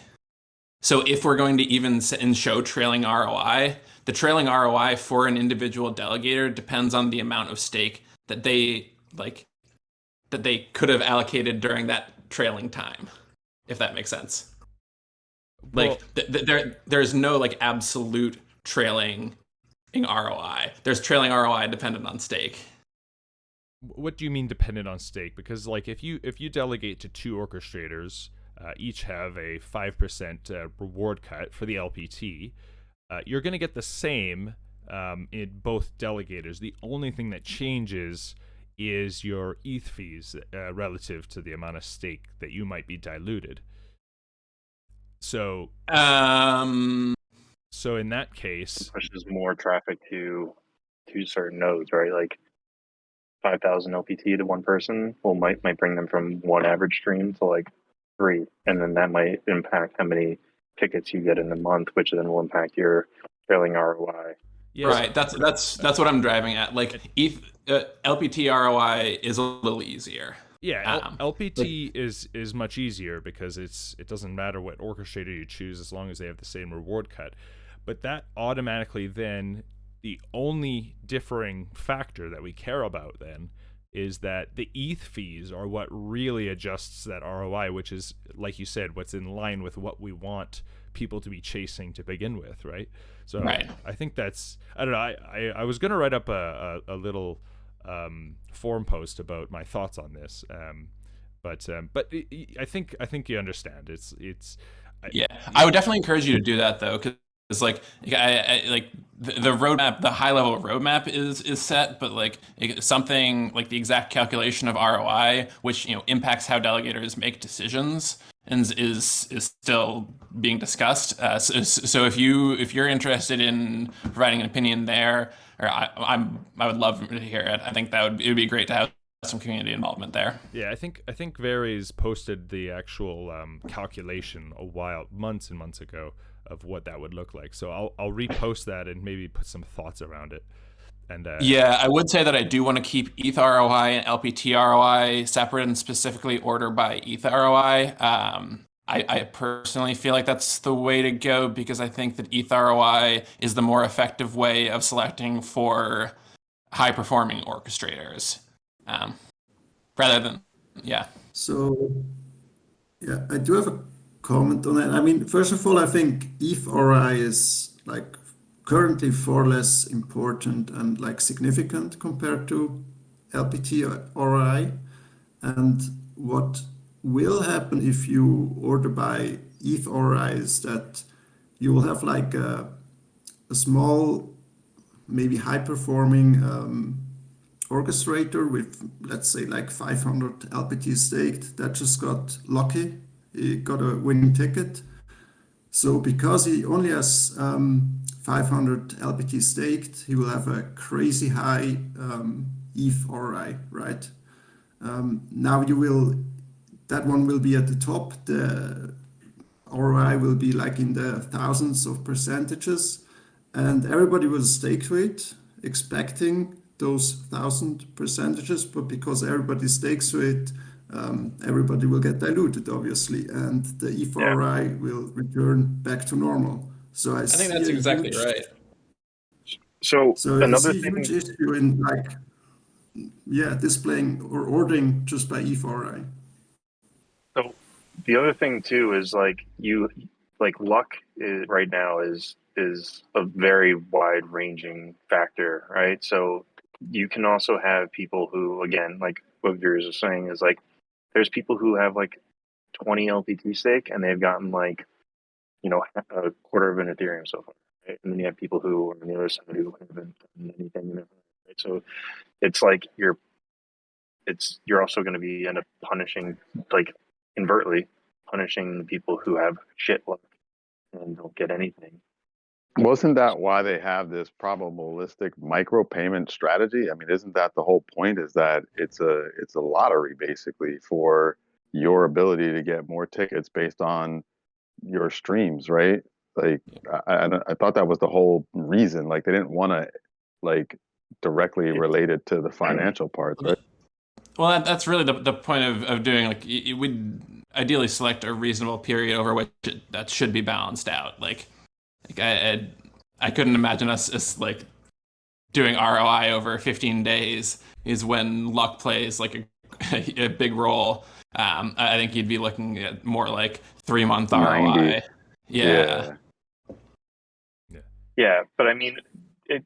So if we're going to even show trailing ROI, the trailing ROI for an individual delegator depends on the amount of stake that they could have allocated during that trailing time. if that makes sense. Well, Like there's no like absolute trailing ROI. There's trailing ROI dependent on stake. what do you mean dependent on stake? Because like if you delegate to 2 orchestrators, each have a 5% reward cut for the LPT, you're going to get the same in both delegators. The only thing that changes is your ETH fees relative to the amount of stake that you might be diluted. So so in that case, pushes more traffic to certain nodes, right? Like 5,000 LPT to one person might bring them from one average stream to like 3, and then that might impact how many tickets you get in a month, which then will impact your trailing ROI. yeah, Right. That's what I'm driving at. Like ETH LPT ROI is a little easier. Yeah, LPT is much easier because it doesn't matter what orchestrator you choose as long as they have the same reward cut. But that automatically then, the only differing factor that we care about then is that the ETH fees are what really adjusts that ROI, which is, like you said, what's in line with what we want people to be chasing to begin with, right? So right. I think that's, I don't know, I was going to write up a little forum post about my thoughts on this, but I think you understand. Yeah, I would definitely encourage you to do that though, because it's like I like the roadmap, the high level roadmap is set, but like something like the exact calculation of ROI, which impacts how delegators make decisions, and is still being discussed. So if you're interested in providing an opinion there, or I would love to hear it. I think it would be great to have some community involvement there. Yeah, I think Vires posted the actual calculation months and months ago of what that would look like. So I'll repost that and maybe put some thoughts around it. And yeah, I would say that I do want to keep ETH ROI and LPT ROI separate and specifically order by ETH ROI. I personally feel like that's the way to go because I think that ETH ROI is the more effective way of selecting for high performing orchestrators. Rather than, yeah. So, yeah, I do have a comment on that. I mean, first of all, I think ETH ROI is like currently far less important and like significant compared to LPT ROI. And what will happen if you order by ETH ROI is that you will have like a small, maybe high performing orchestrator with, let's say, like 500 LPT staked that just got lucky. He got a winning ticket. So because he only has 500 LPT staked, he will have a crazy high ETH ROI, right? Now that one will be at the top. The ROI will be like in the thousands of percentages, and everybody will stake to it, expecting those 1,000%, but because everybody stakes to it, everybody will get diluted, obviously, and the ETH ROI will return back to normal. So I think that's exactly right. So another I see a huge issue in like, displaying or ordering just by ETH ROI. So the other thing too is like luck right now is a very wide ranging factor, right? So you can also have people who, again, like what Vires is saying, is like there's people who have like 20 LPT stake and they've gotten like a quarter of an Ethereum so far, right? And then you have people who are on the other side who haven't done anything, right? So it's like you're also going to be end up punishing, like invertly punishing the people who have shit luck and don't get anything. Wasn't that why they have this probabilistic micropayment strategy? I mean, isn't that the whole point? Is that it's a lottery basically for your ability to get more tickets based on your streams, right? Like, I thought that was the whole reason. Like, they didn't want to like directly relate it to the financial parts, right? Well, that's really the point of doing, like, you would ideally select a reasonable period over which that should be balanced out. Like I couldn't imagine us like doing ROI over 15 days is when luck plays like a big role. I think you'd be looking at more like 3-month 90. ROI. Yeah. Yeah, but I mean, I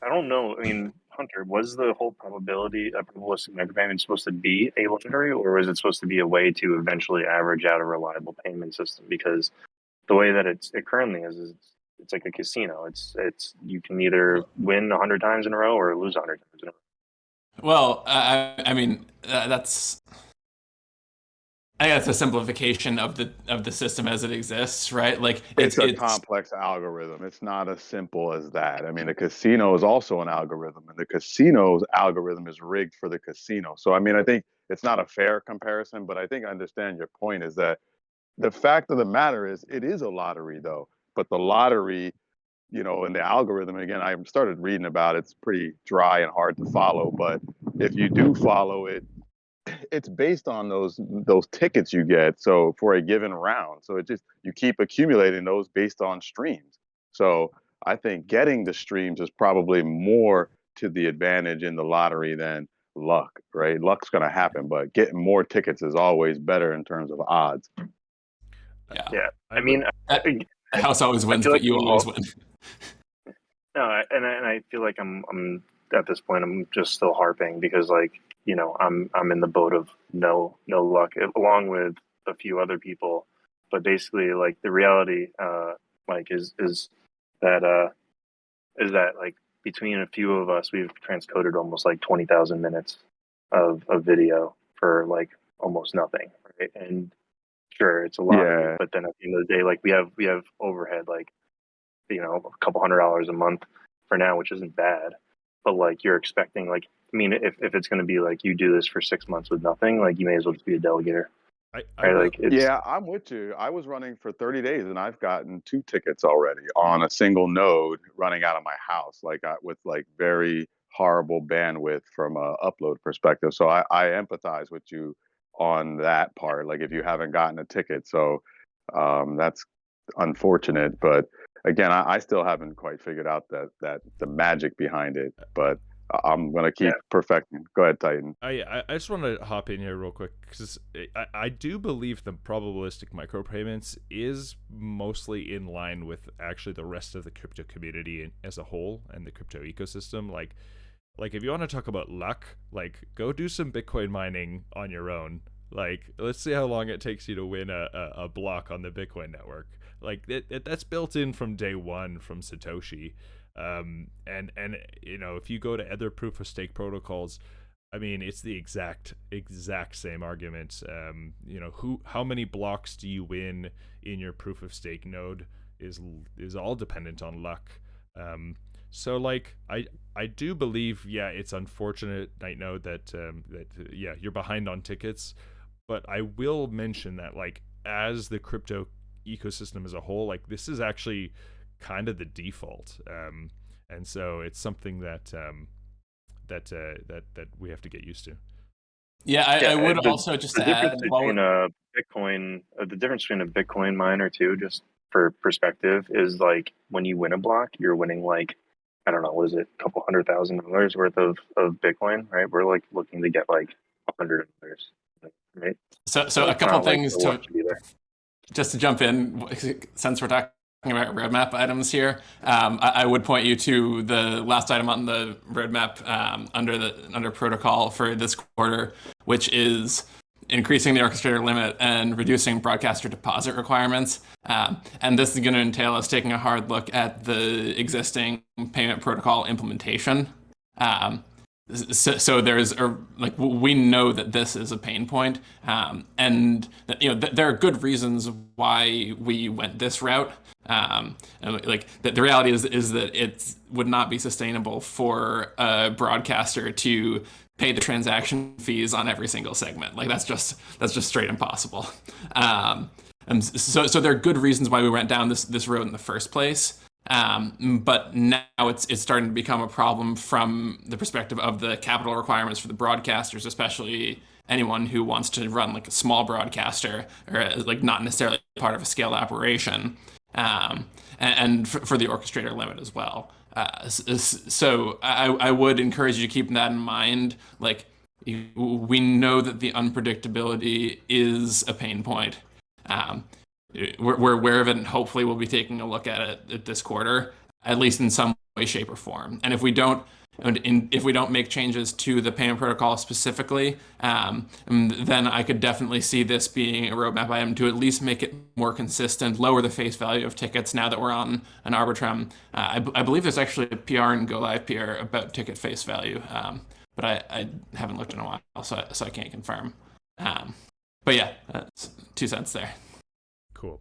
don't know. I mean, Hunter, was the whole probability of probabilistic micropayment supposed to be a lottery, or was it supposed to be a way to eventually average out a reliable payment system? Because the way that it currently is it's like a casino. It's you can either win 100 times in a row or lose 100 times in a row. Well, I mean, that's. I think that's a simplification of the system as it exists, right? Like it's a complex algorithm. It's not as simple as that. I mean, the casino is also an algorithm, and the casino's algorithm is rigged for the casino. So, I mean, I think it's not a fair comparison, but I think I understand your point is that the fact of the matter is it is a lottery, though. But the lottery, you know, and the algorithm, again, I started reading about it. It's pretty dry and hard to follow. But if you do follow it, it's based on those tickets you get, so for a given round. So it just, you keep accumulating those based on streams. So I think getting the streams is probably more to the advantage in the lottery than luck, right? Luck's going to happen, but getting more tickets is always better in terms of odds. Yeah. I mean, house always wins, but you always win. No, and I feel like I'm at this point, I'm just still harping because, like, you know, I'm in the boat of no luck, along with a few other people. But basically, like, the reality, like, is that like between a few of us, we've transcoded almost like 20,000 minutes of video for like almost nothing, right? And sure, it's a lot, but then at the end of the day, like, we have overhead, like, you know, a couple $100 a month for now, which isn't bad. But like, you're expecting, like, I mean, if it's going to be like you do this for 6 months with nothing, like, you may as well just be a delegator. I'm with you. I was running for 30 days and I've gotten 2 tickets already on a single node running out of my house, like, with like very horrible bandwidth from a upload perspective. So I empathize with you on that part. Like, if you haven't gotten a ticket, so that's unfortunate. But again, I still haven't quite figured out that the magic behind it. But I'm going to keep perfecting. Go ahead, Titan. I just want to hop in here real quick because I do believe the probabilistic micropayments is mostly in line with actually the rest of the crypto community as a whole and the crypto ecosystem. Like if you want to talk about luck, like, go do some Bitcoin mining on your own. Like, let's see how long it takes you to win a block on the Bitcoin network. Like, that's built in from day one from Satoshi. And you know, if you go to other proof of stake protocols, I mean, it's the exact same argument. You know, how many blocks do you win in your proof of stake node is all dependent on luck. So like, I do believe, it's unfortunate, Nightnode, that you're behind on tickets, but I will mention that, like, as the crypto ecosystem as a whole, like, this is actually kind of the default, and so it's something that we have to get used to. I would also just add, the difference between a Bitcoin miner too, just for perspective, is like, when you win a block, you're winning, like, I don't know, what is it, a couple $100,000 worth of Bitcoin, right? We're like looking to get like $100, right? So a couple things just to jump in, since we're talking about roadmap items here. I would point you to the last item on the roadmap under protocol for this quarter, which is increasing the orchestrator limit and reducing broadcaster deposit requirements. And this is going to entail us taking a hard look at the existing payment protocol implementation. So there's we know that this is a pain point, and there are good reasons why we went this route. And the reality is that it would not be sustainable for a broadcaster to pay the transaction fees on every single segment. Like, that's just straight impossible. And so there are good reasons why we went down this road in the first place. But now it's starting to become a problem from the perspective of the capital requirements for the broadcasters, especially anyone who wants to run like a small broadcaster or like not necessarily part of a scaled operation, and for the orchestrator limit as well. So I would encourage you to keep that in mind. Like, We know that the unpredictability is a pain point. We're aware of it, and hopefully we'll be taking a look at it at this quarter, at least in some way, shape, or form. And if we don't make changes to the payment protocol specifically, then I could definitely see this being a roadmap item to at least make it more consistent, lower the face value of tickets now that we're on an arbitrum. I believe there's actually a PR in Livepeer about ticket face value, but I haven't looked in a while, so I can't confirm. But yeah, that's 2 cents there. Cool.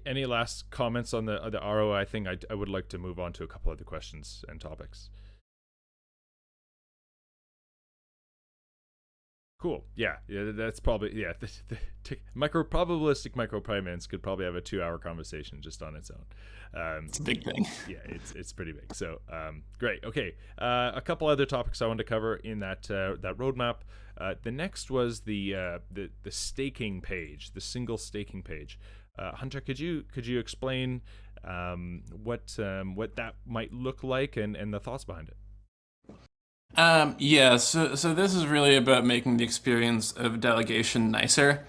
Any last comments on the ROI thing? I would like to move on to a couple other questions and topics. Cool. Yeah. That's probably The probabilistic micropayments could probably have a 2-hour conversation just on its own. It's a big thing. Yeah, it's pretty big. So great. Okay. A couple other topics I wanted to cover in that roadmap. The next was the staking page, the single staking page. Hunter, could you explain what that might look like and the thoughts behind it? Yeah, so this is really about making the experience of delegation nicer.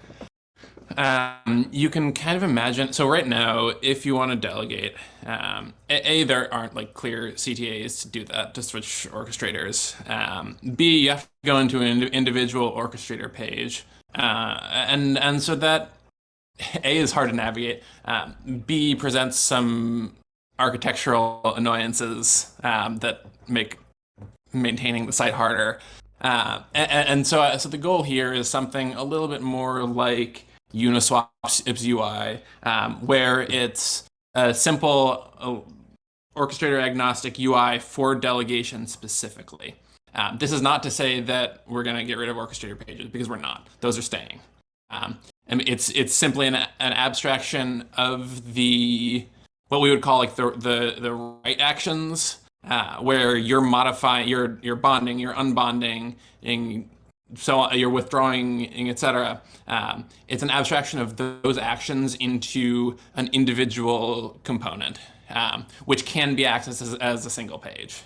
You can kind of imagine, so right now, if you want to delegate, there aren't like clear CTAs to do that, to switch orchestrators. B, you have to go into an individual orchestrator page. And so that, A, is hard to navigate. B, presents some architectural annoyances that make maintaining the site harder. So the goal here is something a little bit more like Uniswap's IPS UI, where it's a simple orchestrator agnostic UI for delegation specifically. This is not to say that we're going to get rid of orchestrator pages, because we're not. Those are staying. It's simply an abstraction of what we would call like the write actions, where you're modifying, you're bonding, you're unbonding, so you're withdrawing, etc. It's an abstraction of those actions into an individual component, which can be accessed as a single page.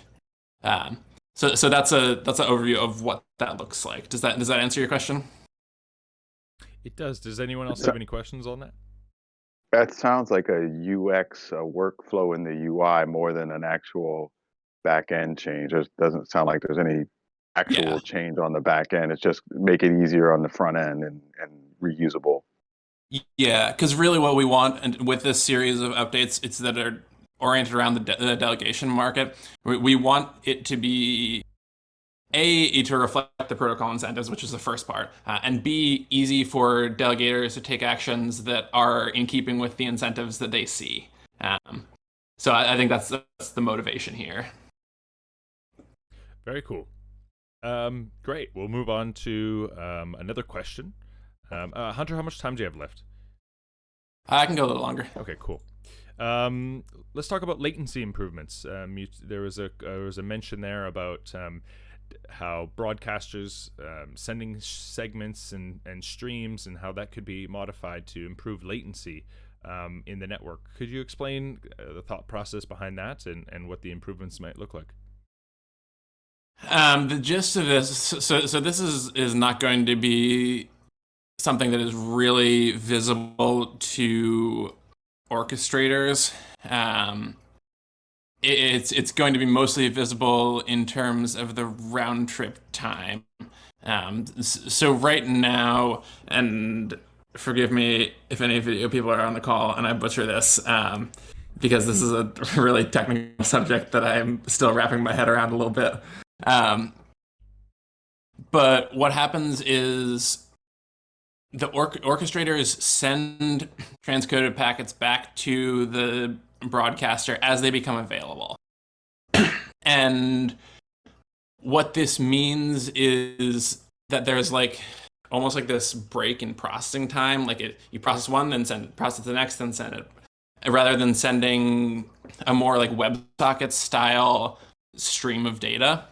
So that's an overview of what that looks like. Does that answer your question? It does. Does anyone else have any questions on that? That sounds like a UX, a workflow in the UI more than an actual back end change. It doesn't sound like there's any actual change on the back end. It's just make it easier on the front end and reusable. Yeah, because really what we want, and with this series of updates, it's that are oriented around the delegation market. We want it to be to reflect the protocol incentives, which is the first part, and B, easy for delegators to take actions that are in keeping with the incentives that they see. So I think that's the motivation here. Very cool. Great. We'll move on to another question. Hunter, how much time do you have left? I can go a little longer. Okay, cool. Let's talk about latency improvements. There was a mention there about how broadcasters sending segments and streams, and how that could be modified to improve latency in the network. Could you explain the thought process behind that and what the improvements might look like? The gist of this, so this is not going to be something that is really visible to orchestrators. It's going to be mostly visible in terms of the round trip time. So right now, and forgive me if any video people are on the call and I butcher this, because this is a really technical subject that I'm still wrapping my head around a little bit. But what happens is the orchestrators send transcoded packets back to the broadcaster as they become available. And what this means is that there's like almost like this break in processing time. Like you process one, then process the next, then send it, rather than sending a more like WebSocket style stream of data.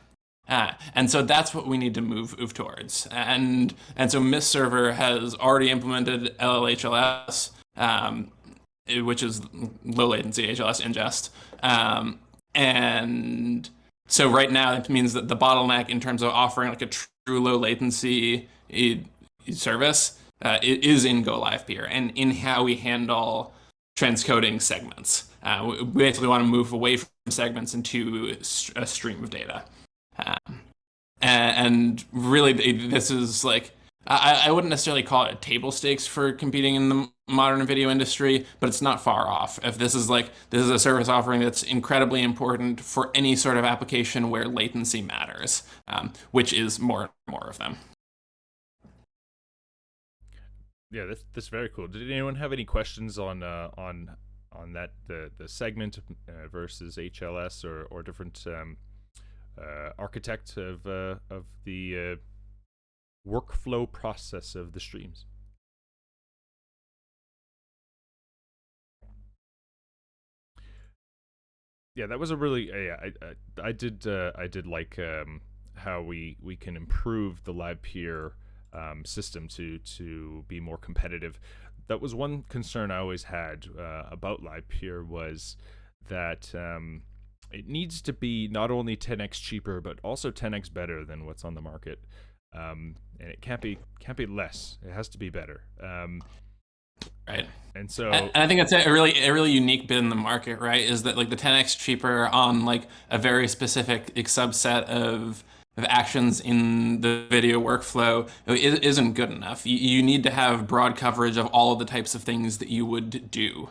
And so that's what we need to move towards. And so Mist Server has already implemented LLHLS, which is low latency HLS ingest. And So right now, it means that the bottleneck in terms of offering like a true low latency service is in Go Livepeer and in how we handle transcoding segments. We basically want to move away from segments into a stream of data. And really, this is like, I wouldn't necessarily call it table stakes for competing in the modern video industry, but it's not far off. If this is a service offering that's incredibly important for any sort of application where latency matters, which is more and more of them. Yeah, that's very cool. Did anyone have any questions on that the segment versus HLS or different architect of the workflow process of the streams? Yeah, that was a really I did like how we can improve the Livepeer system to be more competitive. That was one concern I always had about Livepeer, was that it needs to be not only 10x cheaper but also 10x better than what's on the market, and it can't be less. It has to be better. Right. And so, and I think that's a really unique bit in the market, right? Is that like the 10x cheaper on like a very specific subset of actions in the video workflow isn't good enough. You need to have broad coverage of all of the types of things that you would do.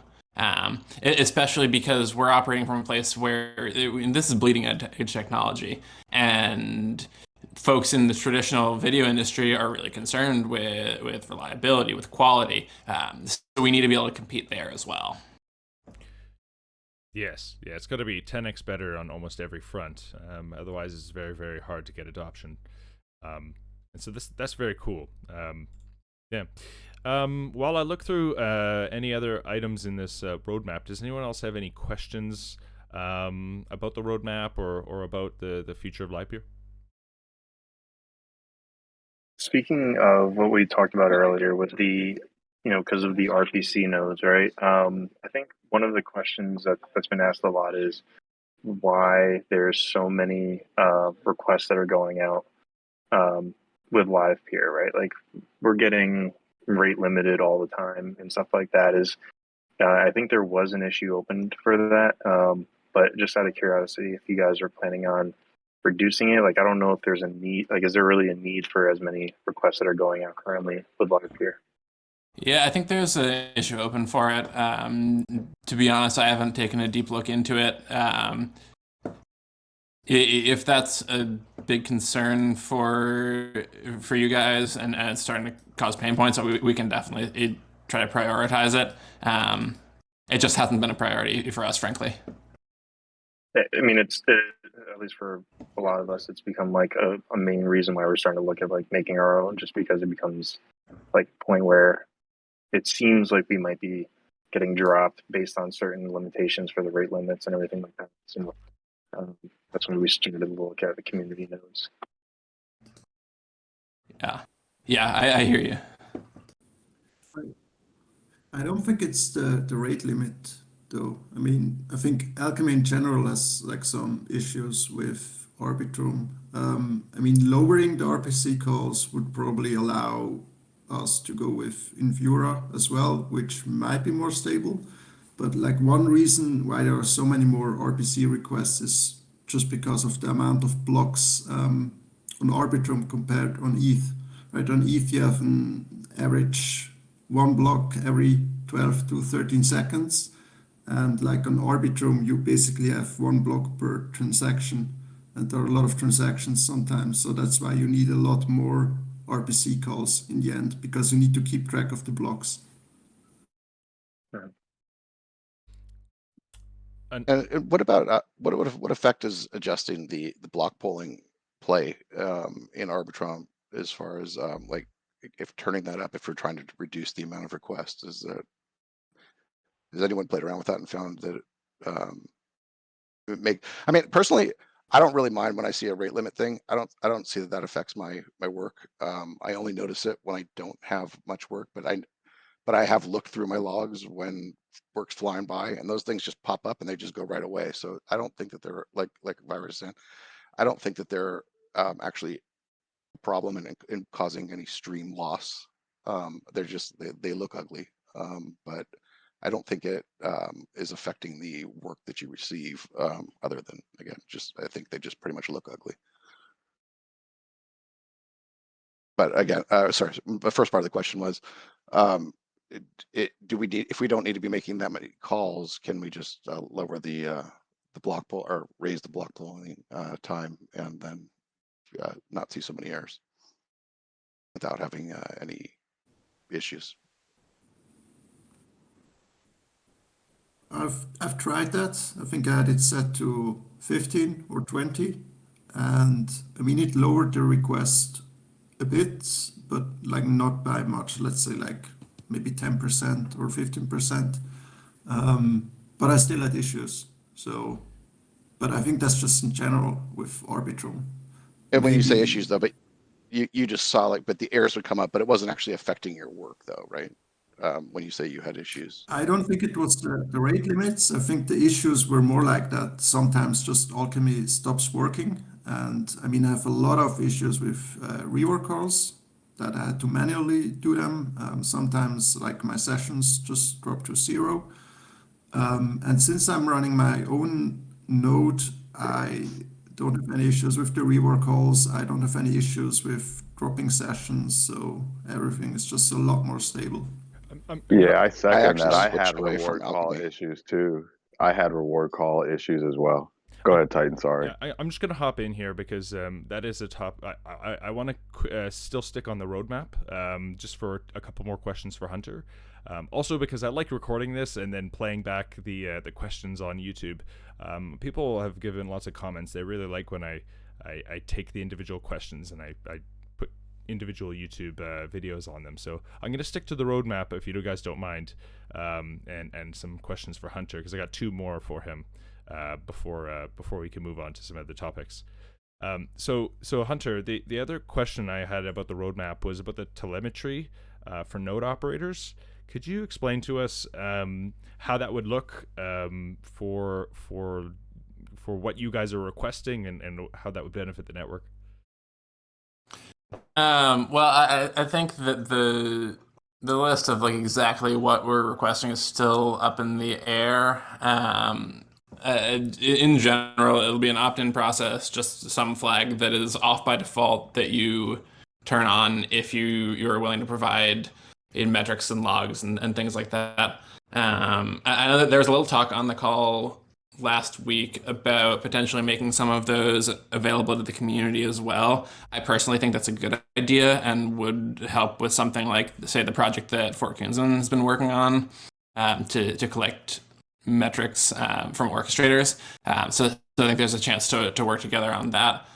Especially because we're operating from a place where this is bleeding edge technology, and folks in the traditional video industry are really concerned with reliability, with quality. So we need to be able to compete there as well. Yes, yeah, it's got to be 10x better on almost every front. Otherwise, it's very, very hard to get adoption. And so that's very cool. Yeah. While I look through any other items in this roadmap, does anyone else have any questions about the roadmap or about the future of Livepeer? Speaking of what we talked about earlier with the, because of the RPC nodes, right? I think one of the questions that's been asked a lot is why there's so many requests that are going out with Livepeer, right? Like we're getting rate limited all the time and stuff like that. I think there was an issue opened for that, but just out of curiosity, if you guys are planning on reducing it, like I don't know if there's a need, like is there really a need for as many requests that are going out currently with Livepeer? Yeah, I think there's an issue open for it. To be honest, I haven't taken a deep look into it. If that's a big concern for you guys and it's starting to cause pain points, so we can definitely try to prioritize it. It just hasn't been a priority for us, frankly. I mean, it's at least for a lot of us, it's become like a main reason why we're starting to look at like making our own, just because it becomes like a point where it seems like we might be getting dropped based on certain limitations for the rate limits and everything like that. So that's when we started to look at the community nodes. Yeah, I hear you. I don't think it's the rate limit, though. I mean, I think Alchemy in general has like some issues with arbitrum. I mean, lowering the RPC calls would probably allow us to go with Invura as well, which might be more stable. But like one reason why there are so many more RPC requests is just because of the amount of blocks on Arbitrum compared on ETH. Right, on ETH you have an average one block every 12 to 13 seconds. And like on Arbitrum, you basically have one block per transaction. And there are a lot of transactions sometimes. So that's why you need a lot more RPC calls in the end, because you need to keep track of the blocks. And what about what effect is adjusting the block polling play in Arbitrum, as far as like if turning that up, if we're trying to reduce the amount of requests? Has anyone played around with that and found that I mean, personally, I don't really mind when I see a rate limit thing. I don't see that affects my work. I only notice it when I don't have much work, but but I have looked through my logs when work's flying by, and those things just pop up and they just go right away. So I don't think that they're like Vires saying, I don't think that they're actually a problem in causing any stream loss. They're just they look ugly, but I don't think it is affecting the work that you receive. Other than, again, just I think they just pretty much look ugly. But again, sorry, the first part of the question was, do we need, if we don't need to be making that many calls, can we just lower the block pull or raise the block pulling time and then not see so many errors without having any issues? I've tried that. I think I had it set to 15 or 20, and I mean it lowered the request a bit, but like not by much. Let's say like maybe 10% or 15%. But I still had issues. So, but I think that's just in general with Arbitrum. And when you say Maybe- issues though, but you just saw like, but the errors would come up, but it wasn't actually affecting your work though, right? When you say you had issues. I don't think it was the rate limits. I think the issues were more like that sometimes just Alchemy stops working. And I mean, I have a lot of issues with rework calls that I had to manually do them. Sometimes like my sessions just drop to 0. And since I'm running my own node, I don't have any issues with the rework calls. I don't have any issues with dropping sessions. So everything is just a lot more stable. Yeah, I second actually that. I switched had away from reward call Alchemy. issues too. I had reward call issues as well. Go ahead, Titan. Sorry. Yeah, I'm just going to hop in here because that is a top. I want to still stick on the roadmap just for a couple more questions for Hunter. Also because I like recording this and then playing back the questions on YouTube. People have given lots of comments. They really like when I take the individual questions and I put individual YouTube videos on them. So I'm going to stick to the roadmap if you guys don't mind, and some questions for Hunter because I got 2 more for him. Before we can move on to some other topics. So Hunter, the other question I had about the roadmap was about the telemetry for node operators. Could you explain to us how that would look for what you guys are requesting and how that would benefit the network? Well, I think that the list of like exactly what we're requesting is still up in the air. In general, it'll be an opt-in process, just some flag that is off by default that you turn on if you're willing to provide in metrics and logs and things like that. I know that there was a little talk on the call last week about potentially making some of those available to the community as well. I personally think that's a good idea and would help with something like, say, the project that Ftkuhnsman has been working on to collect metrics from orchestrators. So I think there's a chance to work together on that.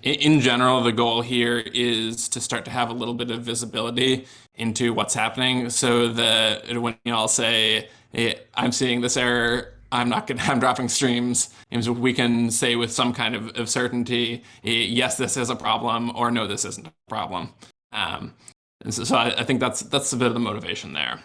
In general, the goal here is to start to have a little bit of visibility into what's happening so that when you all say, hey, I'm seeing this error, I'm dropping streams, we can say with some kind of certainty, yes, this is a problem, or no, this isn't a problem. And so I think that's a bit of the motivation there.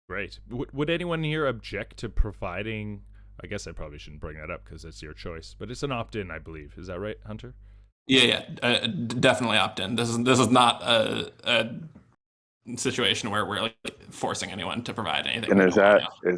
Great. Would anyone here object to providing? I guess I probably shouldn't bring that up because it's your choice, but it's an opt-in, I believe. Is that right, Hunter? Yeah, definitely opt-in. This is not a situation where we're like forcing anyone to provide anything. And is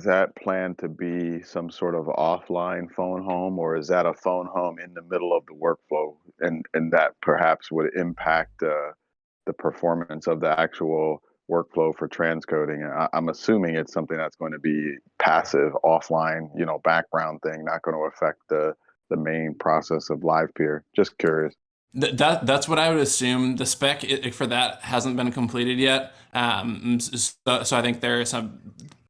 that planned to be some sort of offline phone home, or is that a phone home in the middle of the workflow, and that perhaps would impact the performance of the actual workflow for transcoding? I'm assuming it's something that's going to be passive, offline, background thing, not going to affect the main process of Livepeer. Just curious. That's what I would assume. The spec for that hasn't been completed yet. So I think there are some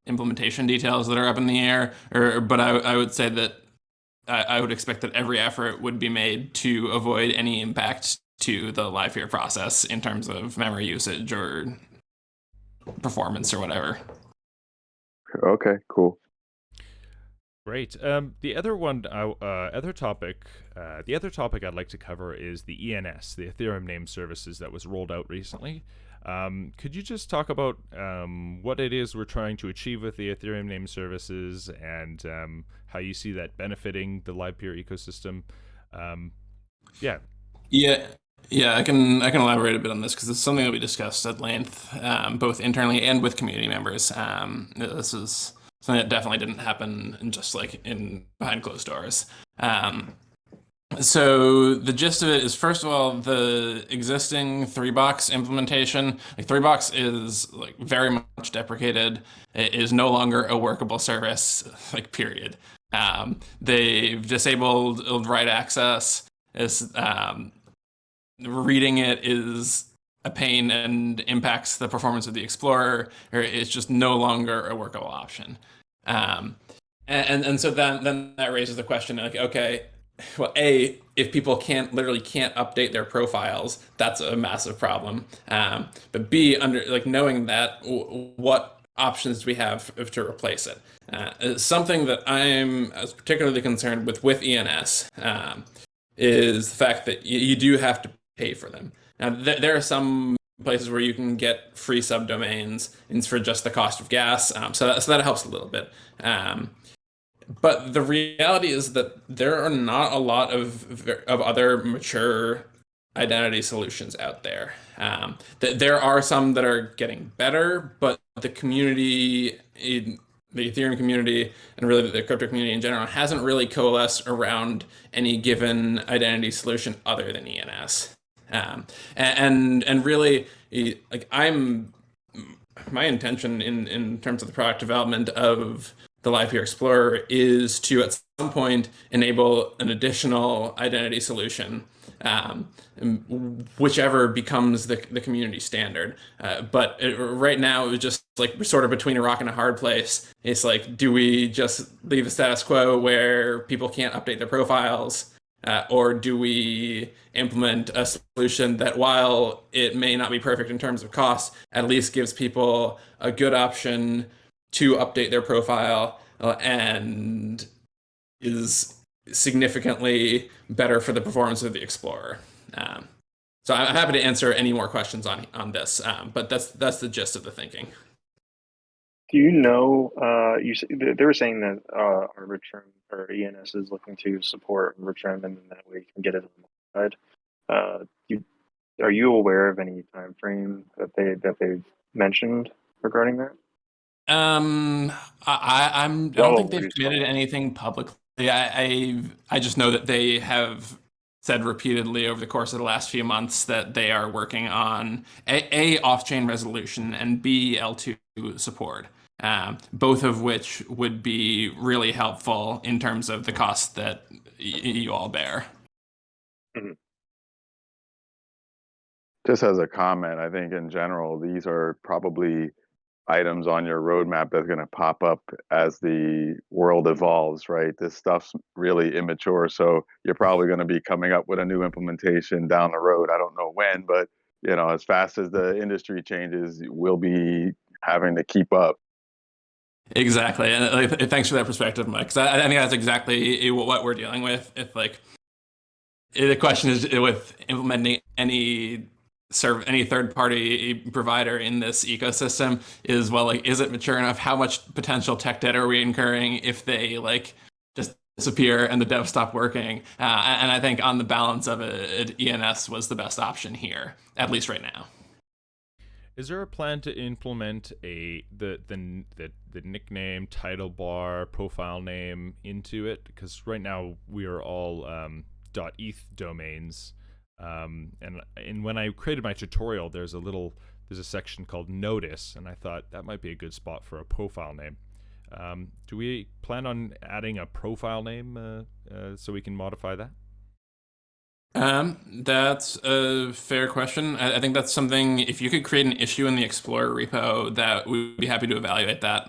implementation details that are up in the air. But I would say that I would expect that every effort would be made to avoid any impact to the Livepeer process in terms of memory usage or performance or whatever. Okay, cool. Great. The other one, other topic I'd like to cover is the ENS, the Ethereum Name Services that was rolled out recently. Could you just talk about what it is we're trying to achieve with the Ethereum Name Services and how you see that benefiting the Livepeer ecosystem? Yeah. Yeah, I can elaborate a bit on this because it's something that we discussed at length, both internally and with community members. This is something that definitely didn't happen just like in behind closed doors. So the gist of it is, first of all, the existing 3-box implementation, like 3-box is like very much deprecated. It is no longer a workable service, like period. They've disabled write access. Reading it is a pain and impacts the performance of the Explorer, or it's just no longer a workable option. And so then that raises the question, like, okay, well, if people literally can't update their profiles, that's a massive problem. But B, knowing that, what options do we have to replace it? Something that I'm particularly concerned with ENS is the fact that you do have to pay for them. Now, there are some places where you can get free subdomains, and it's for just the cost of gas, so that helps a little bit. But the reality is that there are not a lot of other mature identity solutions out there. There are some that are getting better, but the community, the Ethereum community, and really the crypto community in general, hasn't really coalesced around any given identity solution other than ENS. And really, like, my intention in terms of the product development of the Livepeer Explorer is to at some point enable an additional identity solution, whichever becomes the community standard. But right now, it was just like we're sort of between a rock and a hard place. It's like, do we just leave the status quo where people can't update their profiles? Or do we implement a solution that, while it may not be perfect in terms of cost, at least gives people a good option to update their profile and is significantly better for the performance of the Explorer? So I'm happy to answer any more questions on this, but that's the gist of the thinking. Do you know, they were saying that arbitrum or ENS is looking to support arbitrum, and that way you can get it on the side. Are you aware of any time frame that they've mentioned regarding that? I don't think they've committed anything publicly. I just know that they have said repeatedly over the course of the last few months that they are working on A, off-chain resolution, and B, L2 support, both of which would be really helpful in terms of the cost that you all bear. Mm-hmm. Just as a comment, I think in general, these are probably items on your roadmap that's going to pop up as the world evolves, right? This stuff's really immature, so you're probably going to be coming up with a new implementation down the road. I don't know when, but as fast as the industry changes, we'll be having to keep up. Exactly, and thanks for that perspective, Mike. Because I think that's exactly what we're dealing with. The question is with implementing any third-party provider in this ecosystem is, well, like, is it mature enough? How much potential tech debt are we incurring if they just disappear and the devs stop working? And I think on the balance of it, ENS was the best option here, at least right now. Is there a plan to implement the nickname, title bar, profile name into it? Because right now we are all .eth domains. And when I created my tutorial, there's a section called notice, and I thought that might be a good spot for a profile name. Do we plan on adding a profile name so we can modify that? That's a fair question. I think that's something, if you could create an issue in the Explorer repo, that we'd be happy to evaluate that.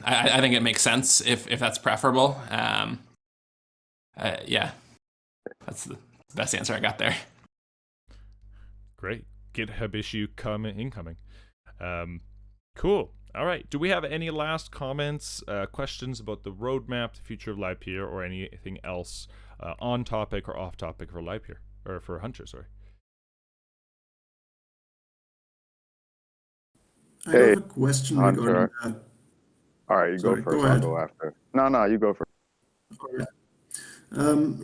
I think it makes sense if that's preferable. Yeah, that's the best answer I got there. Great. GitHub issue incoming. Cool. All right. Do we have any last comments, questions about the roadmap, the future of Livepeer, or anything else on topic or off topic for Livepeer, or for Hunter? Sorry. I Hey, have a question Hunter. regarding that. All right, you Sorry, go go first. ahead. I'll go after. No, you go first. All right.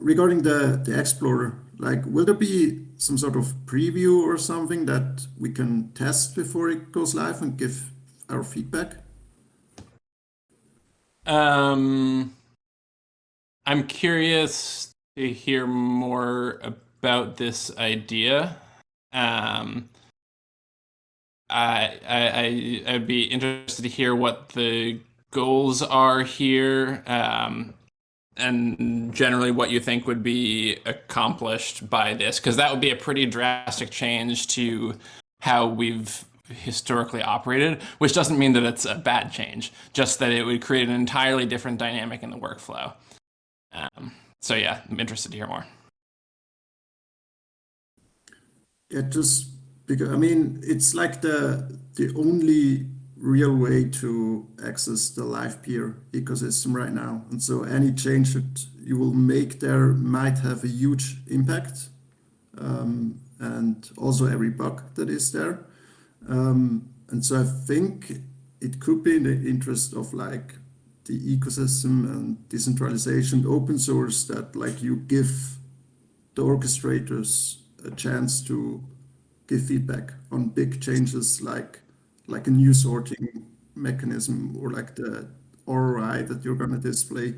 Regarding the Explorer, like, will there be some sort of preview or something that we can test before it goes live and give our feedback? I'm curious to hear more about this idea. I'd be interested to hear what the goals are here, and generally what you think would be accomplished by this, because that would be a pretty drastic change to how we've historically operated, which doesn't mean that it's a bad change, just that it would create an entirely different dynamic in the workflow. So yeah, I'm interested to hear more. Yeah, just because, I mean, it's like the only real way to access the Livepeer ecosystem right now. And so any change that you will make there might have a huge impact. And also every bug that is there. And so I think it could be in the interest of like the ecosystem and decentralization, open source, that like you give the orchestrators a chance to give feedback on big changes, like a new sorting mechanism, or like the ROI that you're going to display.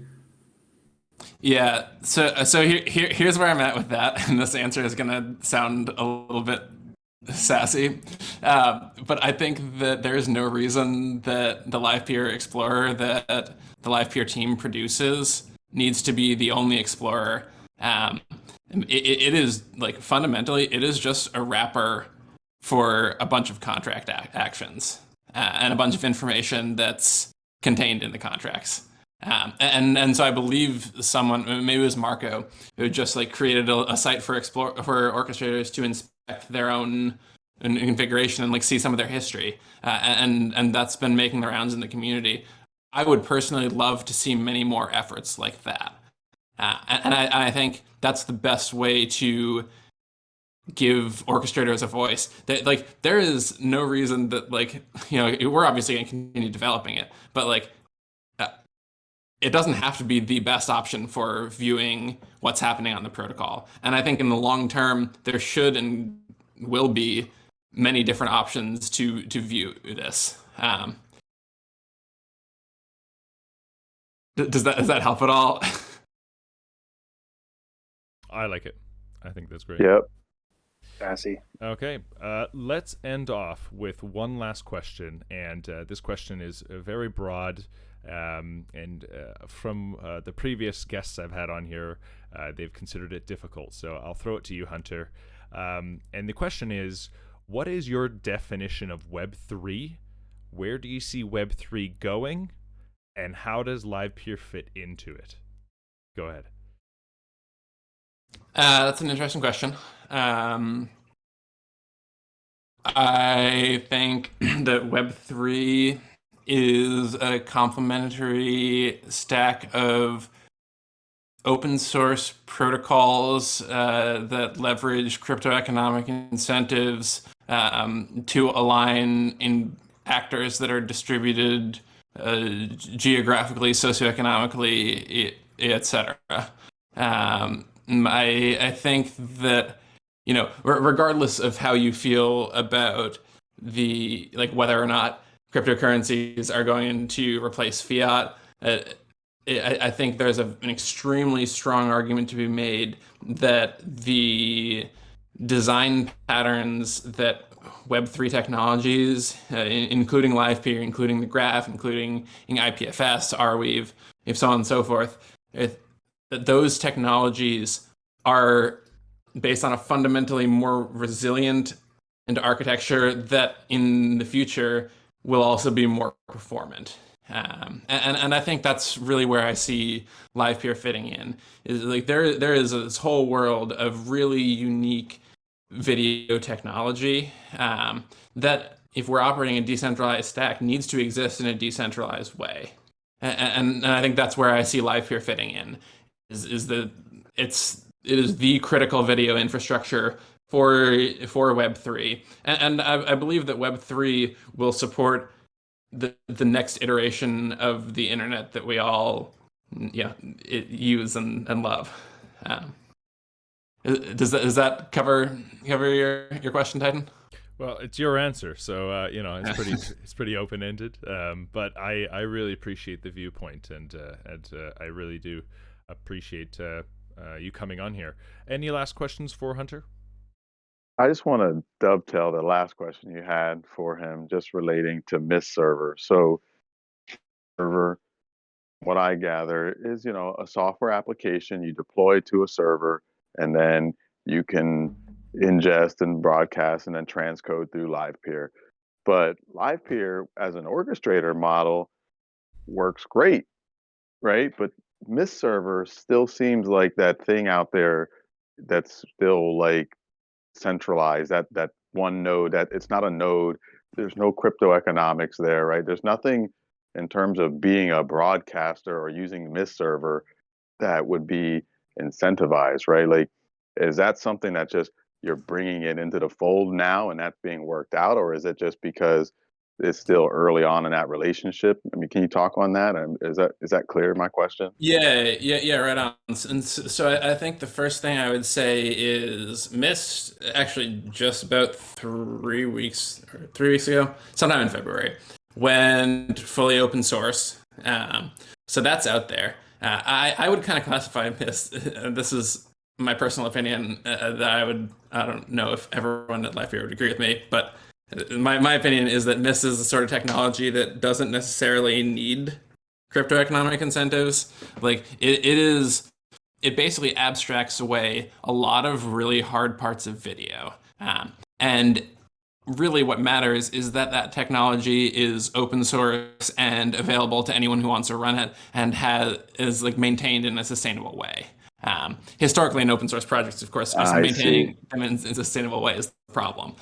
Yeah, so here's where I'm at with that, and this answer is gonna sound a little bit sassy, but I think that there is no reason that the Livepeer Explorer that the Livepeer team produces needs to be the only Explorer. It is, like, fundamentally, it is just a wrapper for a bunch of contract actions and a bunch of information that's contained in the contracts. And so I believe someone, maybe it was Marco, who just like created a site for orchestrators to inspect their own configuration and like see some of their history, and that's been making the rounds in the community. I would personally love to see many more efforts like that, and I think that's the best way to give orchestrators a voice. That, like, there is no reason that, like, you know, we're obviously going to continue developing it, but like, it doesn't have to be the best option for viewing what's happening on the protocol. And I think in the long term, there should and will be many different options to view this. Does that help at all? I like it. I think that's great. Yep. Sassy. Okay, let's end off with one last question, and this question is very broad, and from the previous guests I've had on here, they've considered it difficult, so I'll throw it to you, Hunter. And the question is, what is your definition of Web3? Where do you see Web3 going? And how does Livepeer fit into it? Go ahead. That's an interesting question. I think that Web3 is a complementary stack of open source protocols that leverage crypto economic incentives to align in actors that are distributed geographically, socioeconomically, etc. I think that, you know, regardless of how you feel about the, like, whether or not cryptocurrencies are going to replace fiat, I think there's an extremely strong argument to be made that the design patterns that Web3 technologies, including Livepeer, including the graph, including IPFS, Arweave, if so on and so forth, that those technologies are based on a fundamentally more resilient and architecture that in the future will also be more performant. And I think that's really where I see Livepeer fitting in. Is like there is this whole world of really unique video technology that if we're operating a decentralized stack, needs to exist in a decentralized way. And I think that's where I see Livepeer fitting in, is that it is the critical video infrastructure for Web3. And I believe that Web3 will support the next iteration of the internet that we all use and love. Does that cover your question, Titan? Well, it's your answer, so it's pretty open ended. But I really appreciate the viewpoint, and I really do appreciate you coming on here. Any last questions for Hunter? I just want to dovetail the last question you had for him, just relating to Mist server. So, server, what I gather is, a software application you deploy to a server, and then you can ingest and broadcast and then transcode through Livepeer. But Livepeer as an orchestrator model works great, right? But Mist server still seems like that thing out there that's still like centralized, that one node, that it's not a node. There's no crypto economics there, right? There's nothing in terms of being a broadcaster or using Mist server that would be incentivized, right? Like, is that something that just you're bringing it into the fold now and that's being worked out, or is it just because it's still early on in that relationship? I mean, can you talk on that? And is that clear, my question? Yeah, right on. And so I think the first thing I would say is Mist actually just about 3 weeks ago, sometime in February, went fully open source. So that's out there. I would kind of classify Mist, this is my personal opinion, that I don't know if everyone at Livepeer would agree with me, but my opinion is that Mist is the sort of technology that doesn't necessarily need crypto economic incentives. Like it basically abstracts away a lot of really hard parts of video. And really what matters is that technology is open source and available to anyone who wants to run it, and is like maintained in a sustainable way. Historically in open source projects, of course, maintaining them in a sustainable way is the problem.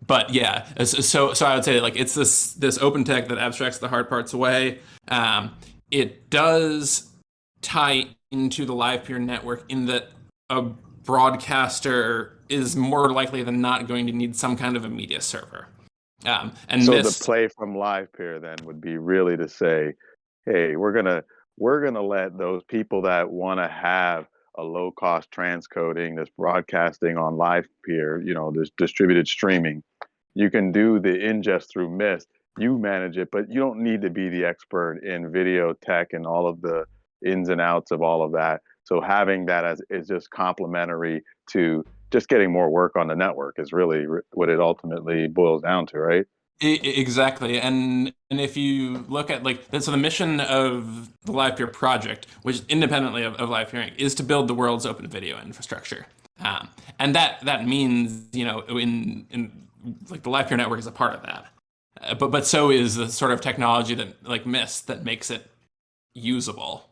But yeah, so I would say like it's this open tech that abstracts the hard parts away. It does tie into the Livepeer network in that a broadcaster is more likely than not going to need some kind of a media server. And so Mist, the play from Livepeer then would be really to say, hey, we're gonna let those people that want to have a low cost transcoding, this broadcasting on Livepeer, this distributed streaming. You can do the ingest through Mist. You manage it, but you don't need to be the expert in video tech and all of the ins and outs of all of that. So having that is just complementary to just getting more work on the network is really what it ultimately boils down to, right? Exactly. And if you look at so the mission of the Livepeer project, which independently of Livepeer, is to build the world's open video infrastructure. And that means, in like the Livepeer network is a part of that. But so is the sort of technology that like Mist that makes it usable.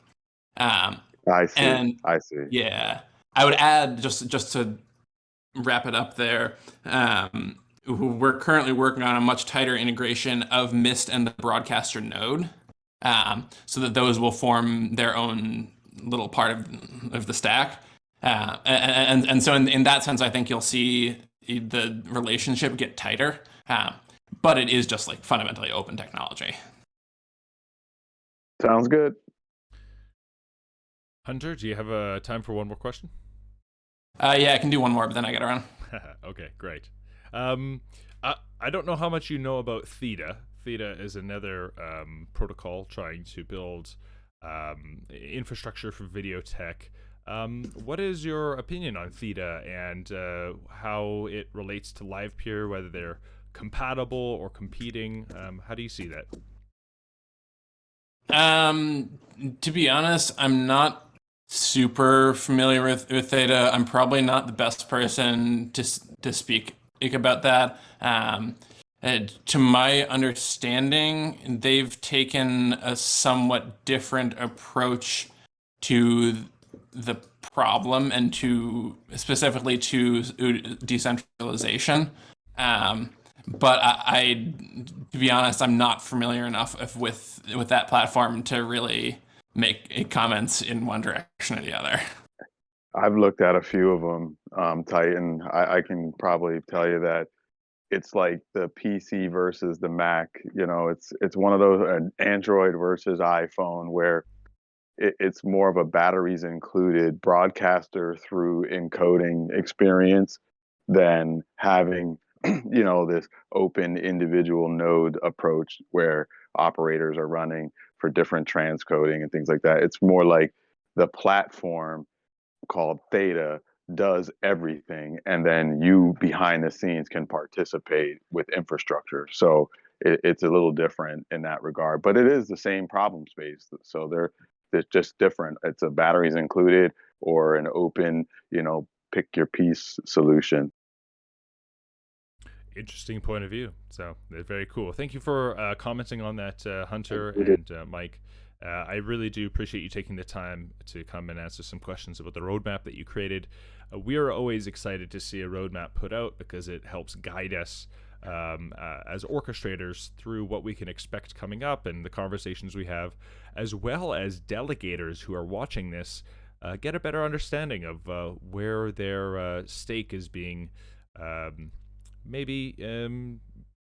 I see. Yeah. I would add, just to wrap it up there, we're currently working on a much tighter integration of Mist and the broadcaster node, so that those will form their own little part of the stack. And so in that sense, I think you'll see the relationship get tighter, but it is just like fundamentally open technology. Sounds good. Hunter, do you have time for one more question? Yeah, I can do one more, but then I gotta run. Okay, great. I don't know how much you know about Theta. Theta is another protocol trying to build infrastructure for video tech. What is your opinion on Theta and how it relates to Livepeer, whether they're compatible or competing? How do you see that? To be honest, I'm not super familiar with Theta. I'm probably not the best person to speak about that. To my understanding, they've taken a somewhat different approach to the problem and specifically to decentralization. but I, to be honest, I'm not familiar enough with that platform to really make comments in one direction or the other. I've looked at a few of them, Titan. I can probably tell you that it's like the PC versus the Mac. You know, it's one of those Android versus iPhone where it's more of a batteries included broadcaster through encoding experience than having this open individual node approach where operators are running for different transcoding and things like that. It's more like the platform called Theta does everything, and then you behind the scenes can participate with infrastructure. So it's a little different in that regard, but it is the same problem space. So they're just different. It's a batteries included or an open, pick your piece solution. Interesting point of view. So very cool. Thank you for commenting on that, Hunter and Mike. I really do appreciate you taking the time to come and answer some questions about the roadmap that you created. We are always excited to see a roadmap put out because it helps guide us as orchestrators through what we can expect coming up and the conversations we have, as well as delegators who are watching this get a better understanding of where their stake is being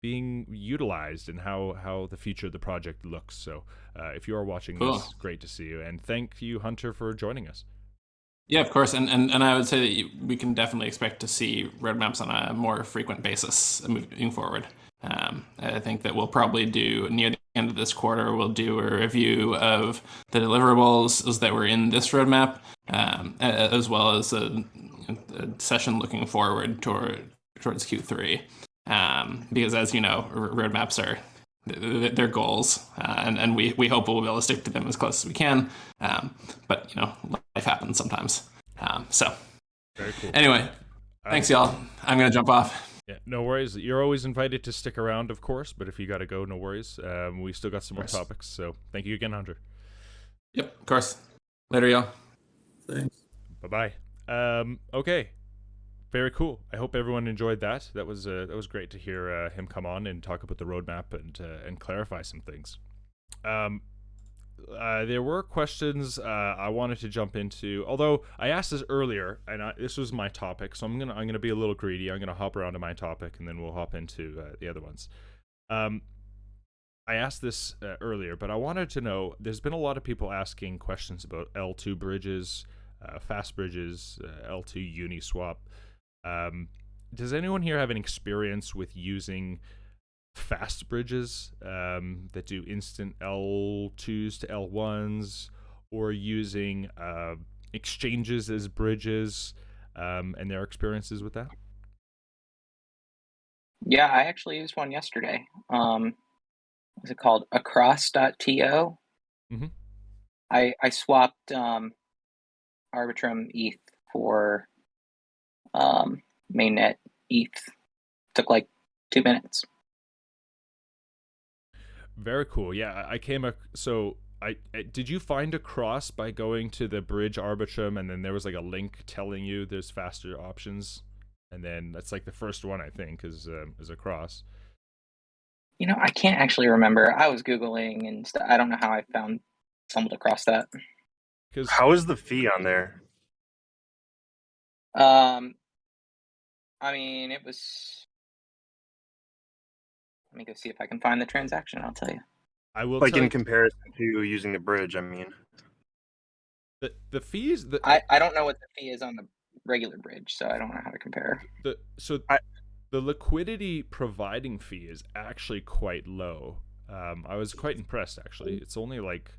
being utilized and how the future of the project looks. So if you are watching this, great to see you. And thank you, Hunter, for joining us. Yeah, of course. And I would say that we can definitely expect to see roadmaps on a more frequent basis moving forward. I think that we'll probably do, near the end of this quarter, we'll do a review of the deliverables that were in this roadmap, as well as a session looking forward towards Q3. Because as you know, roadmaps are their goals, and we hope we'll be able to stick to them as close as we can. But life happens sometimes. So very cool. Anyway, thanks y'all. I'm gonna jump off. Yeah, no worries. You're always invited to stick around, of course. But if you got to go, no worries. We still got some more topics. So thank you again, Hunter. Yep, of course. Later, y'all. Thanks. Bye bye. Okay. Very cool. I hope everyone enjoyed that. That was great to hear him come on and talk about the roadmap and clarify some things. There were questions I wanted to jump into. Although I asked this earlier, and this was my topic, so I'm gonna be a little greedy. I'm gonna hop around to my topic, and then we'll hop into the other ones. I asked this earlier, but I wanted to know. There's been a lot of people asking questions about L2 bridges, fast bridges, L2 Uniswap. Does anyone here have an experience with using fast bridges that do instant L2s to L1s, or using exchanges as bridges, and their experiences with that? Yeah, I actually used one yesterday. What's it called? Across.to. Mm-hmm. I swapped arbitrum ETH for mainnet ETH. Took like 2 minutes. Very cool. Yeah, I came. So I did you find a cross by going to the bridge arbitrum, and then there was like a link telling you there's faster options, and then that's like the first one I think is a cross. I can't actually remember. I was Googling and stuff. I don't know how I stumbled across that. How is the fee on there? I mean, it was. Let me go see if I can find the transaction. I'll tell you. I will. Like in comparison to using the bridge, I mean. The fees. I don't know what the fee is on the regular bridge, so I don't know how to compare. The liquidity providing fee is actually quite low. I was quite impressed actually. It's only like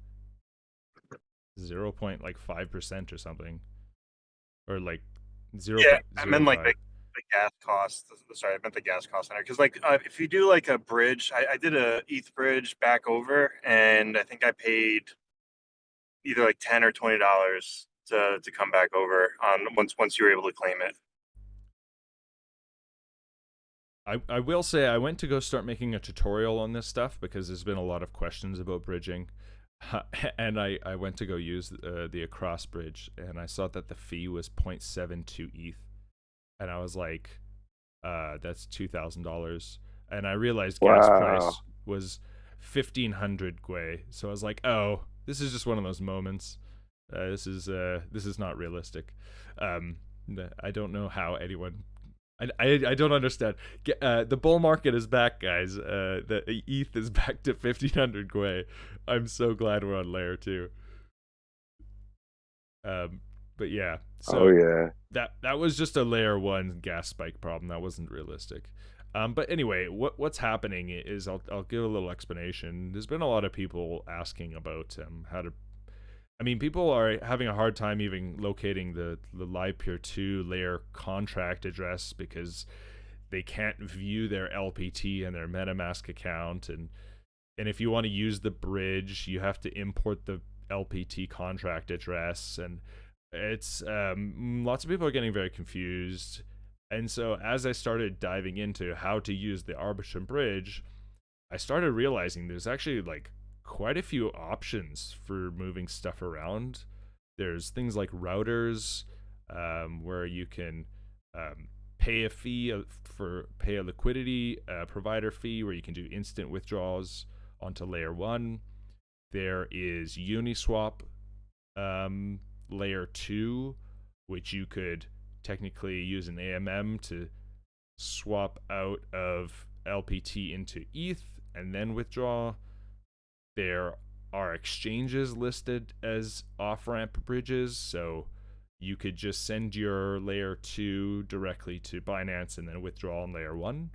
0.5% or something, or like 0. Yeah, I meant like the gas cost. Sorry, I meant the gas cost center. Because if you do like a bridge, I did a ETH bridge back over, and I think I paid either like $10 or $20 to come back over on once you were able to claim it. I will say I went to go start making a tutorial on this stuff because there's been a lot of questions about bridging, and I went to go use the across bridge, and I saw that the fee was 0.72 ETH, and I was like, that's $2,000. and I realized gas Wow. price was 1,500 Gwei. So I was like, oh, this is just one of those moments. This is not realistic. I don't know how anyone. I don't understand. The bull market is back, guys. The ETH is back to 1,500 Gwei. I'm so glad we're on layer 2. But yeah, so that was just a layer 1 gas spike problem. That wasn't realistic. But anyway, what's happening is I'll give a little explanation. There's been a lot of people asking about how to. I mean, people are having a hard time even locating the Livepeer 2 layer contract address because they can't view their LPT and their MetaMask account, and if you want to use the bridge, you have to import the LPT contract address, and it's lots of people are getting very confused. And so as I started diving into how to use the Arbitrum bridge, I started realizing there's actually like quite a few options for moving stuff around. There's things like routers, where you can pay a fee pay a liquidity provider fee, where you can do instant withdrawals onto layer 1. There is Uniswap layer 2, which you could technically use an AMM to swap out of LPT into ETH and then withdraw. There are exchanges listed as off-ramp bridges, so you could just send your layer 2 directly to Binance and then withdraw on layer 1.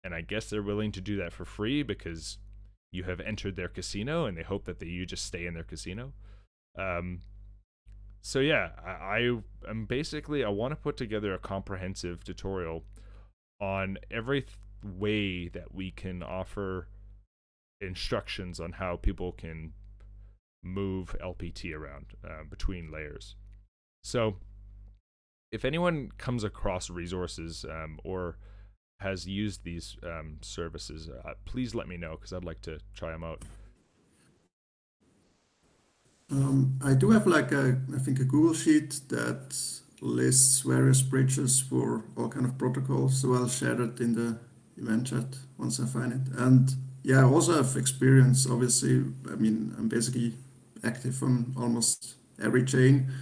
And I guess they're willing to do that for free because you have entered their casino and they hope that you just stay in their casino. So yeah, I'm basically, I want to put together a comprehensive tutorial on every way that we can offer instructions on how people can move LPT around between layers. So if anyone comes across resources or has used these services, please let me know, because I'd like to try them out. I do have like I think a Google sheet that lists various bridges for all kind of protocols, so I'll share it in the event chat once I find it. And yeah, I also have experience, obviously. I mean, I'm basically active on almost every chain,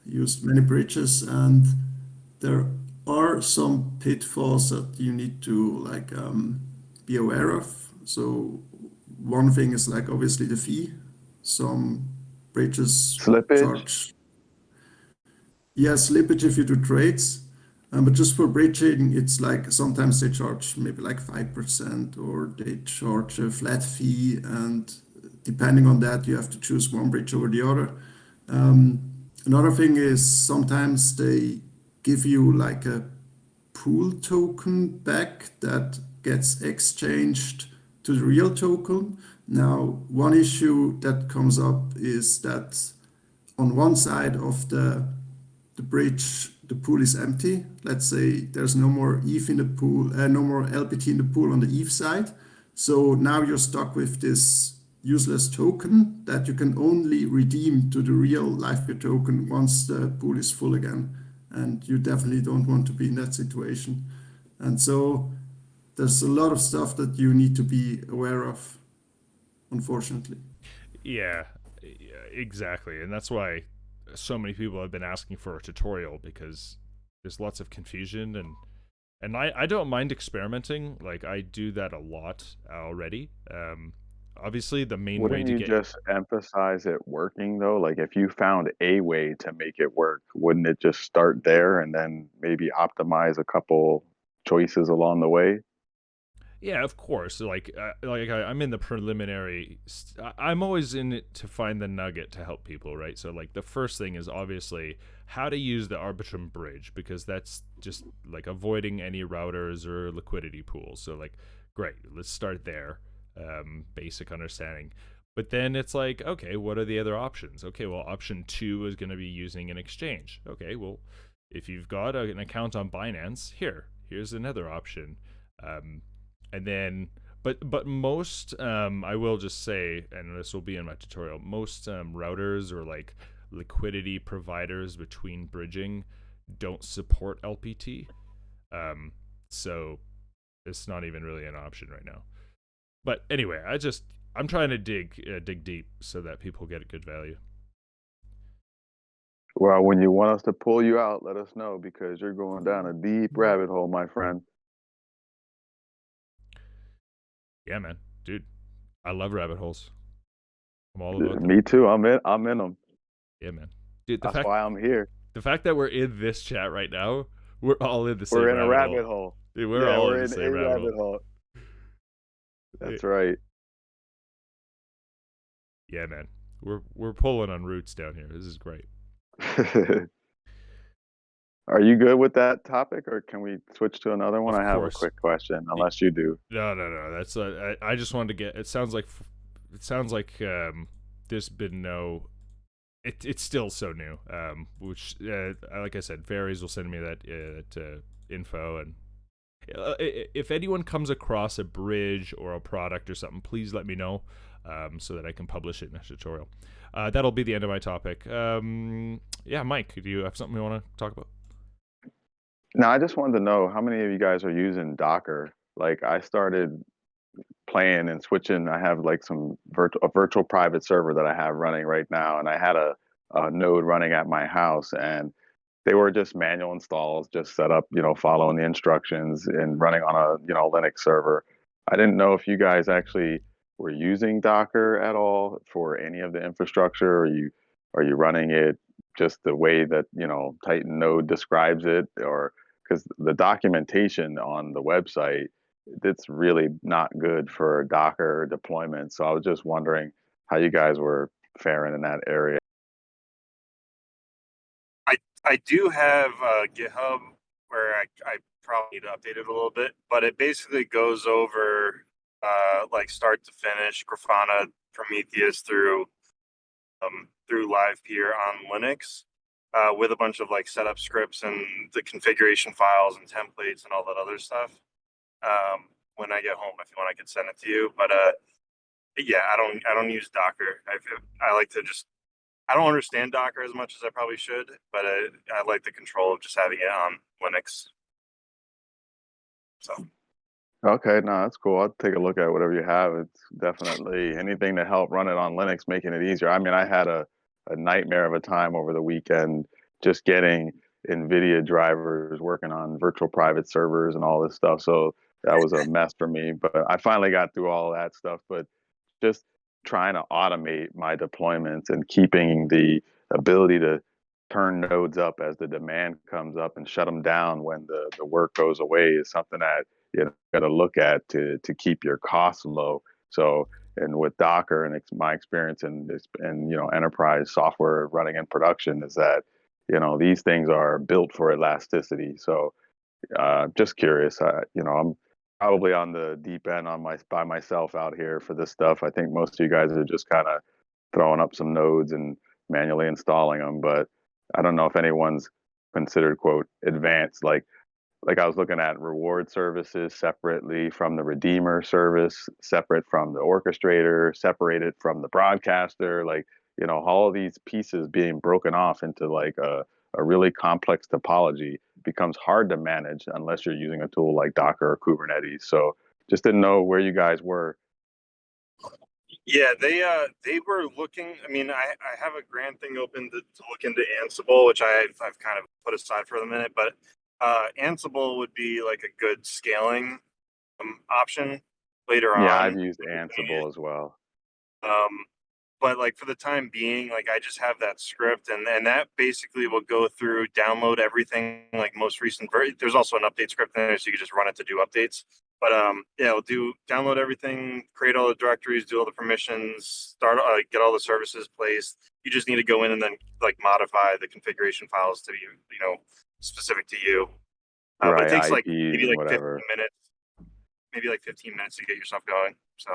used many bridges, and there are some pitfalls that you need to like be aware of. So one thing is like obviously the fee. Some bridges Slippage? charge, yeah, slippage if you do trades. But just for bridge trading, it's like sometimes they charge maybe like 5%, or they charge a flat fee, and depending on that, you have to choose one bridge over the other. Another thing is sometimes they give you like a pool token back that gets exchanged to the real token. Now, one issue that comes up is that on one side of the bridge, the pool is empty. Let's say there's no more ETH in the pool, no more LPT in the pool on the ETH side. So now you're stuck with this useless token that you can only redeem to the real Livepeer token once the pool is full again. And you definitely don't want to be in that situation. And so there's a lot of stuff that you need to be aware of, unfortunately. Yeah, exactly. And that's why so many people have been asking for a tutorial, because there's lots of confusion, and I don't mind experimenting. Like, I do that a lot already. Obviously the main way Wouldn't to you get just emphasize it working though? Like if you found a way to make it work, wouldn't it just start there and then maybe optimize a couple choices along the way? Yeah, of course. I'm in the preliminary. I'm always in it to find the nugget to help people, right? So like the first thing is obviously how to use the Arbitrum bridge, because that's just like avoiding any routers or liquidity pools. So like, great, let's start there. Basic understanding. But then it's like, okay, what are the other options? Okay, well, option 2 is going to be using an exchange. Okay, well, if you've got an account on Binance, here's another option. And then, but most, I will just say, and this will be in my tutorial, most routers or like liquidity providers between bridging don't support LPT. So It's not even really an option right now. But anyway, I'm trying to dig deep so that people get a good value. Well, when you want us to pull you out, let us know, because you're going down a deep rabbit hole, my friend. Yeah, man, dude, I love rabbit holes. I'm all about them. Me too. I'm in them. Yeah, man, dude. That's why I'm here. The fact that we're in this chat right now, we're all in the same. We're in a rabbit hole. Dude, we're all in the same rabbit hole. That's right. Yeah, man, we're pulling on roots down here. This is great. Are you good with that topic, or can we switch to another one? Of I have course. a quick question, unless you do. No. That's I just wanted to get. It sounds like there's been no. It's still so new. Which like I said, Vires will send me that info, and if anyone comes across a bridge or a product or something, please let me know, so that I can publish it in a tutorial. That'll be the end of my topic. Yeah, Mike, do you have something you want to talk about? No, I just wanted to know how many of you guys are using Docker. Like, I started playing and switching. I have like a virtual private server that I have running right now, and I had a node running at my house, and they were just manual installs, just set up, following the instructions and running on a Linux server. I didn't know if you guys actually were using Docker at all for any of the infrastructure. Are you running it just the way that Titan Node describes it, or because the documentation on the website, it's really not good for Docker deployment. So I was just wondering how you guys were faring in that area. I do have GitHub where I probably need to update it a little bit, but it basically goes over like start to finish Grafana, Prometheus through Livepeer on Linux, with a bunch of like setup scripts and the configuration files and templates and all that other stuff. When I get home, if you want, I can send it to you. But yeah, I don't use Docker. I like to just. I don't understand Docker as much as I probably should, but I like the control of just having it on Linux. So. Okay, no, that's cool. I'll take a look at whatever you have. It's definitely anything to help run it on Linux, making it easier. I mean, I had a nightmare of a time over the weekend just getting NVIDIA drivers working on virtual private servers and all this stuff. So that was a mess for me, but I finally got through all of that stuff. But just trying to automate my deployments and keeping the ability to turn nodes up as the demand comes up and shut them down when the work goes away is something that you got to look at to keep your costs low. So, and with Docker and my experience in enterprise software running in production is that these things are built for elasticity. So just curious, I'm probably on the deep end by myself out here for this stuff. I think most of you guys are just kind of throwing up some nodes and manually installing them, but I don't know if anyone's considered quote advanced. Like I was looking at reward services separately from the Redeemer service, separate from the orchestrator, separated from the broadcaster, all of these pieces being broken off into like a really complex topology becomes hard to manage unless you're using a tool like Docker or Kubernetes. So just didn't know where you guys were. Yeah, they were looking. I mean, I have a grant thing open to look into Ansible, which I've kind of put aside for the minute, but Ansible would be like a good scaling option later on. Yeah, I've used Ansible as well. But like for the time being, like I just have that script, and that basically will go through, download everything, like most recent version. There's also an update script in there, so you can just run it to do updates. But yeah, it'll download everything, create all the directories, do all the permissions, start get all the services placed. You just need to go in and then like modify the configuration files to be specific to you. Right, but it takes IPs, like maybe like whatever. 15 minutes to get yourself going. So.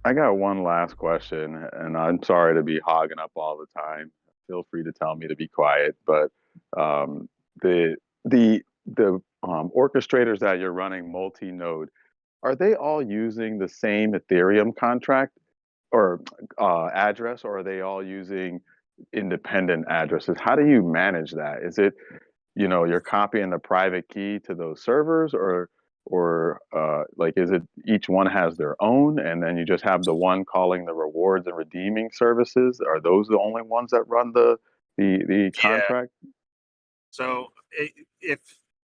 I got one last question, and I'm sorry to be hogging up all the time. Feel free to tell me to be quiet. But the orchestrators that you're running multi-node, are they all using the same Ethereum contract or address, or are they all using independent addresses? How do you manage that? Is it you're copying the private key to those servers, or like, is it each one has their own, and then you just have the one calling the rewards and redeeming services? Are those the only ones that run the contract? So if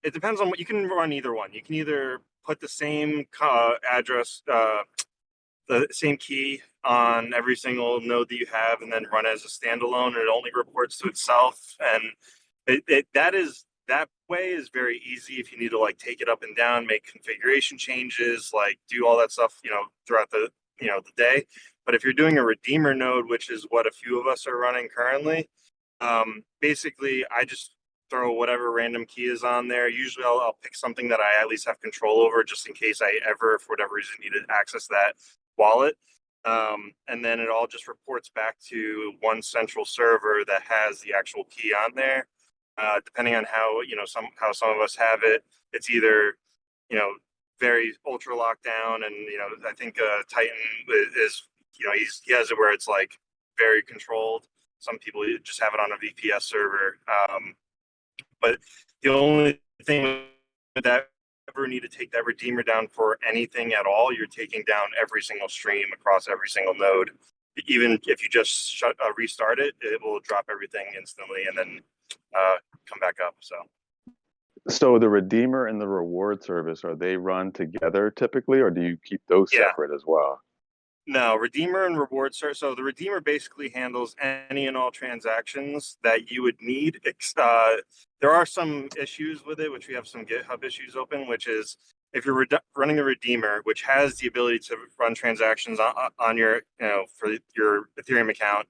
it depends on what you can run, either one. You can either put the same address, the same key on every single node that you have, and then run as a standalone, and it only reports to itself. And that way is very easy if you need to like take it up and down, make configuration changes, like do all that stuff, throughout the the day. But if you're doing a redeemer node, which is what a few of us are running currently, basically I just throw whatever random key is on there. Usually I'll pick something that I at least have control over, just in case I ever, for whatever reason, need to access that wallet. And then it all just reports back to one central server that has the actual key on there. Depending on how some of us have it, it's either very ultra lockdown, and I think Titan is he has it where it's like very controlled. Some people just have it on a VPS server. But the only thing with that, ever need to take that redeemer down for anything at all, you're taking down every single stream across every single node. Even if you just restart it, it will drop everything instantly and then come back up. So the redeemer and the reward service, are they run together typically, or do you keep those separate as well? No, redeemer and reward service. So the redeemer basically handles any and all transactions that you would need. There are some issues with it, which we have some GitHub issues open, which is if you're running a redeemer, which has the ability to run transactions on your, for your Ethereum account,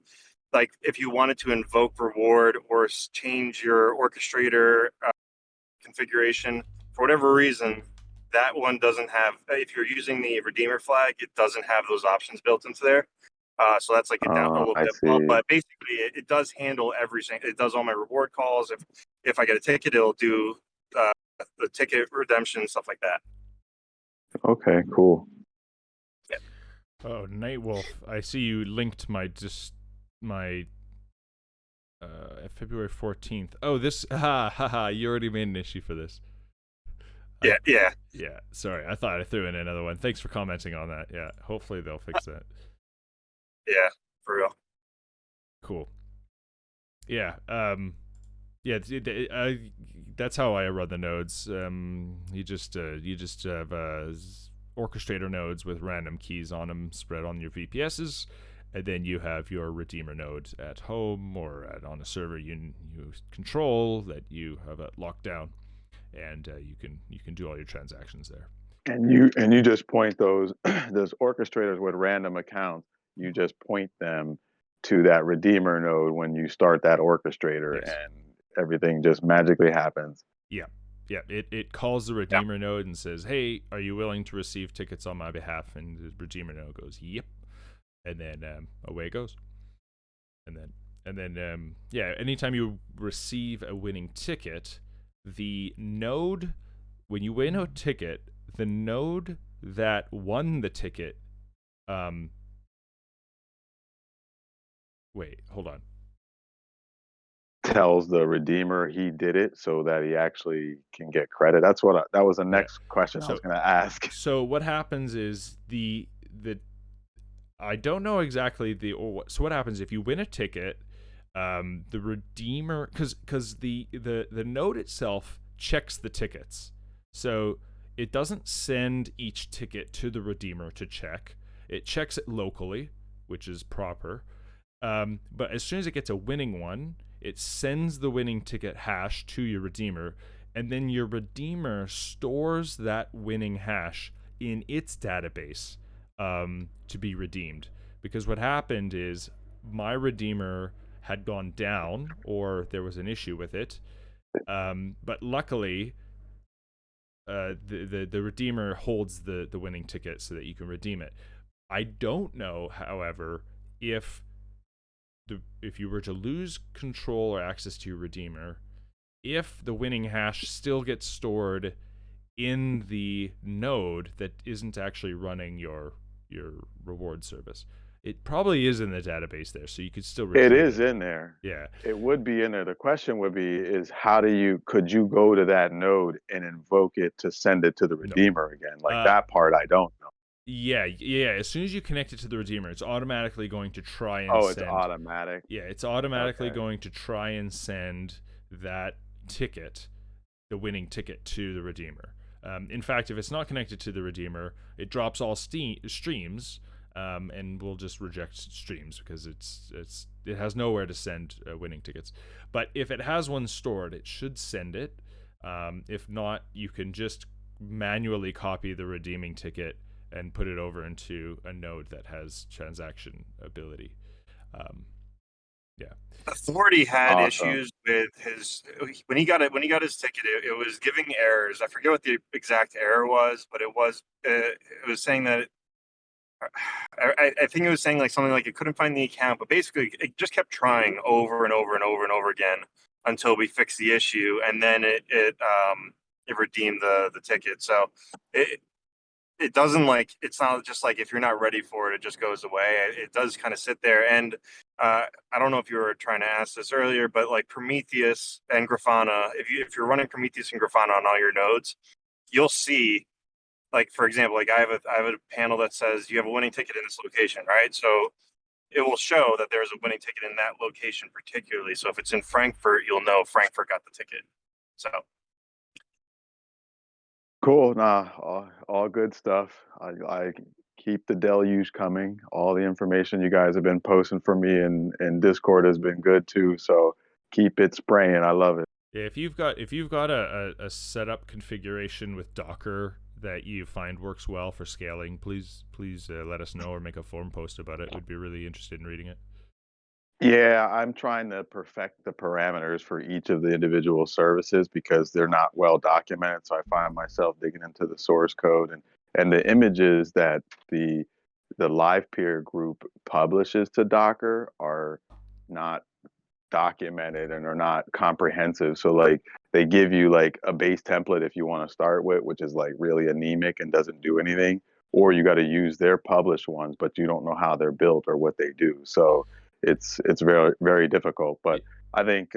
like if you wanted to invoke reward or change your orchestrator configuration for whatever reason, that one doesn't have, if you're using the redeemer flag, it doesn't have those options built into there. So that's like a little bit, but basically it does handle everything. It does all my reward calls. If I get a ticket, it'll do the ticket redemption, stuff like that. Okay, cool. Yeah. Oh, Nightwolf, I see you linked my February 14th. Oh, this, you already made an issue for this. Yeah. Sorry, I thought I threw in another one. Thanks for commenting on that. Yeah, hopefully they'll fix that. Yeah, for real. Cool. Yeah. That's how I run the nodes. You just have orchestrator nodes with random keys on them spread on your VPSs, and then you have your redeemer node at home or on a server you control that you have locked down. And you can do all your transactions there. And you just point those orchestrators with random accounts. You just point them to that redeemer node when you start that orchestrator, yes. And everything just magically happens. Yeah. It calls the redeemer node and says, "Hey, are you willing to receive tickets on my behalf?" And the redeemer node goes, "Yep," and then away it goes. And then anytime you receive a winning ticket, the node, when you win a ticket, the node that won the ticket, wait, hold on. Tells the redeemer he did it so that he actually can get credit. That was the next question I was going to ask. So what happens is I don't know exactly so what happens if you win a ticket, the redeemer, because the node itself checks the tickets, so it doesn't send each ticket to the redeemer to check. It checks it locally, which is proper, but as soon as it gets a winning one, it sends the winning ticket hash to your redeemer, and then your redeemer stores that winning hash in its database to be redeemed. Because what happened is my redeemer had gone down, or there was an issue with it, but luckily the redeemer holds the winning ticket so that you can redeem it. I don't know, however, if you were to lose control or access to your redeemer, if the winning hash still gets stored in the node that isn't actually running your reward service. It probably is in the database there, so you could still It retrieve is in there. Yeah. It would be in there. The question would be is could you go to that node and invoke it to send it to the Redeemer again? Like that part I don't know. Yeah. As soon as you connect it to the Redeemer, it's automatically going to try and send. It's automatic. Yeah, it's automatically going to try and send that ticket, the winning ticket, to the Redeemer. In fact, if it's not connected to the Redeemer, it drops all streams, and we'll just reject streams because it has nowhere to send winning tickets. But if it has one stored, it should send it. If not, you can just manually copy the redeeming ticket and put it over into a node that has transaction ability. Yeah. Authority had Awesome. issues with his when he got his ticket. It was giving errors. I forget what the exact error was, but it was saying that I think it was saying like something like it couldn't find the account, but basically it just kept trying over and over and over and over again until we fixed the issue, and then it redeemed the ticket. So it doesn't it's not just like if you're not ready for it, it just goes away. It does kind of sit there. And I don't know if you were trying to ask this earlier, but like Prometheus and Grafana, if you're running Prometheus and Grafana on all your nodes, you'll see, like, for example, like I have a panel that says you have a winning ticket in this location, right? So it will show that there's a winning ticket in that location particularly. So if it's in Frankfurt, you'll know Frankfurt got the ticket. So Cool. Nah, all good stuff. I keep the deluge coming. All the information you guys have been posting for me in Discord has been good too. So keep it spraying. I love it. Yeah, if you've got a setup configuration with Docker that you find works well for scaling, please let us know or make a forum post about it. We'd be really interested in reading it. Yeah, I'm trying to perfect the parameters for each of the individual services because they're not well documented. So I find myself digging into the source code and the images that the Livepeer group publishes to Docker are not documented and are not comprehensive. So like they give you like a base template if you want to start with, which is like really anemic and doesn't do anything, or you got to use their published ones, but you don't know how they're built or what they do. So it's very, very difficult. But I think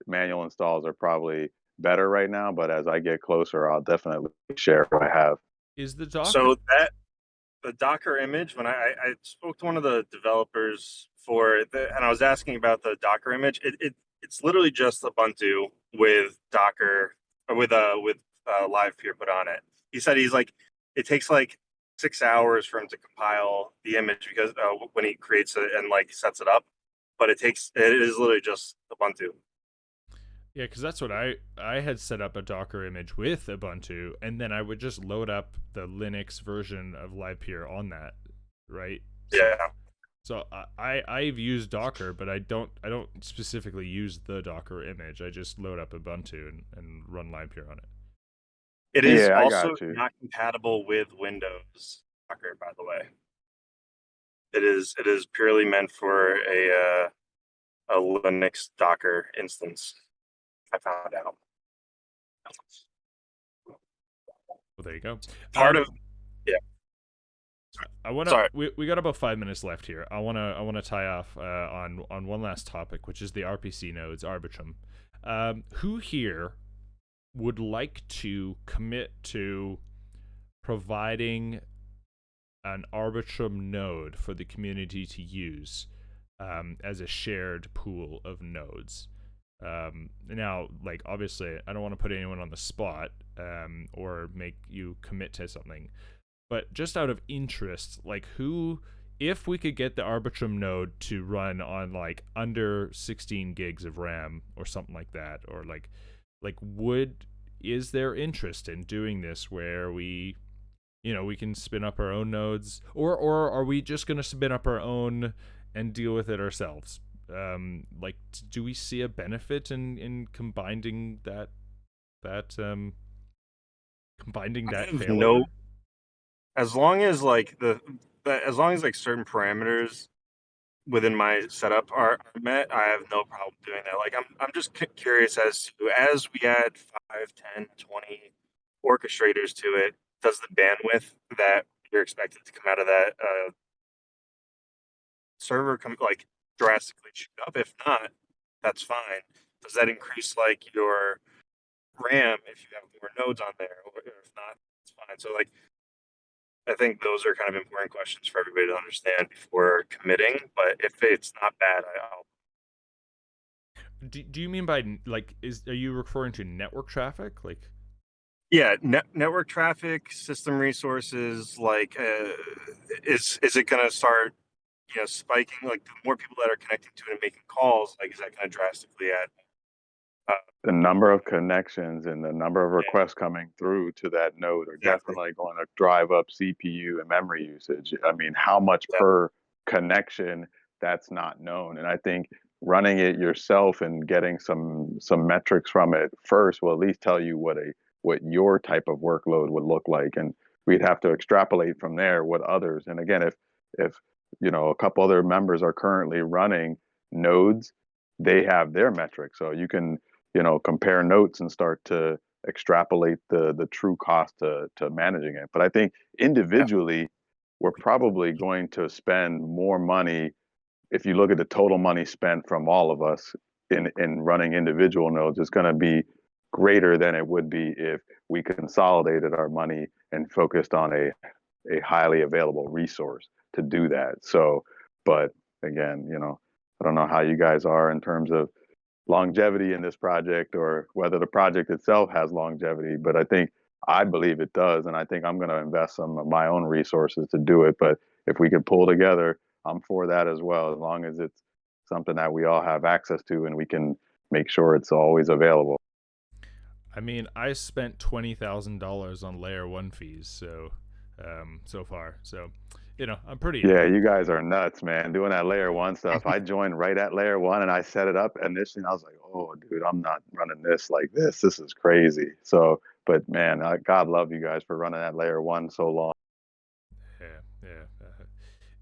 manual installs are probably better right now. But as I get closer, I'll definitely share what I have. Is the Docker? So the Docker image, when I spoke to one of the developers for it, and I was asking about the Docker image, it's literally just Ubuntu with Docker or with Livepeer put on it. He said it takes like 6 hours for him to compile the image because when he creates it and like sets it up, but it is literally just Ubuntu. Yeah, because that's what I had set up a Docker image with Ubuntu, and then I would just load up the Linux version of Livepeer on that, right? Yeah. So I've used Docker, but I don't specifically use the Docker image. I just load up Ubuntu and run Livepeer on it. It is also not compatible with Windows Docker, by the way. It is purely meant for a Linux Docker instance. I found out. Well, there you go. Part of I want to. We got about 5 minutes left here. I want to tie off on one last topic, which is the RPC nodes, Arbitrum. Who here would like to commit to providing an Arbitrum node for the community to use as a shared pool of nodes? Now, like, obviously, I don't want to put anyone on the spot or make you commit to something, but just out of interest, like, if we could get the Arbitrum node to run on like under 16 gigs of RAM or something like that, or is there interest in doing this where we can spin up our own nodes, or are we just going to spin up our own and deal with it ourselves? Do we see a benefit in combining that failover? No, as long as like certain parameters within my setup are met, I have no problem doing that. Like I'm just curious as we add 5, 10, 20 orchestrators to it, does the bandwidth that you're expected to come out of that server like drastically shoot up? If not, that's fine. Does that increase like your RAM if you have more nodes on there, or if not, it's fine. So like, I think those are kind of important questions for everybody to understand before committing. But if it's not bad, I'll. Do you mean by like are you referring to network traffic like? Yeah, network traffic, system resources. Like, is it going to start, spiking? Like, the more people that are connecting to it and making calls, like, is that going to drastically add? The number of connections and the number of requests coming through to that node are Exactly. definitely going to drive up CPU and memory usage. I mean, how much per connection, that's not known. And I think running it yourself and getting some metrics from it first will at least tell you what your type of workload would look like. And we'd have to extrapolate from there what others. And again, if a couple other members are currently running nodes, they have their metrics. So you can compare notes and start to extrapolate the true cost to managing it. But I think individually, we're probably going to spend more money. If you look at the total money spent from all of us in running individual nodes, it's going to be greater than it would be if we consolidated our money and focused on a highly available resource to do that. So, but again, I don't know how you guys are in terms of longevity in this project or whether the project itself has longevity, but I believe it does, and I think I'm going to invest some of my own resources to do it. But if we could pull together, I'm for that as well, as long as it's something that we all have access to and we can make sure it's always available. I mean, I spent $20,000 on layer 1 fees so far. So, I'm pretty. Yeah, you guys are nuts, man. Doing that layer 1 stuff. I joined right at layer 1 and I set it up initially. And I was like, oh, dude, I'm not running this like this. This is crazy. So, but man, God love you guys for running that layer 1 so long.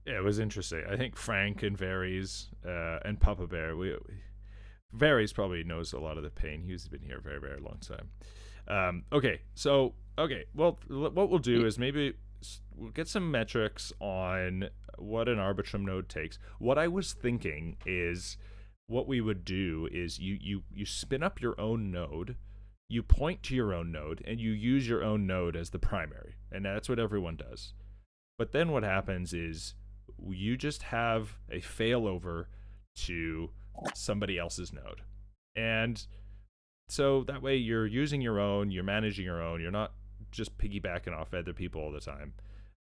Yeah, it was interesting. I think Franck and Vires and Papa Bear, Vires probably knows a lot of the pain. He's been here a very, very long time. Okay, well, what we'll do is maybe we'll get some metrics on what an arbitrum node takes. What I was thinking is what we would do is you spin up your own node, you point to your own node, and you use your own node as the primary. And that's what everyone does. But then what happens is you just have a failover to somebody else's node. And so that way you're using your own, you're managing your own, you're not just piggybacking off other people all the time.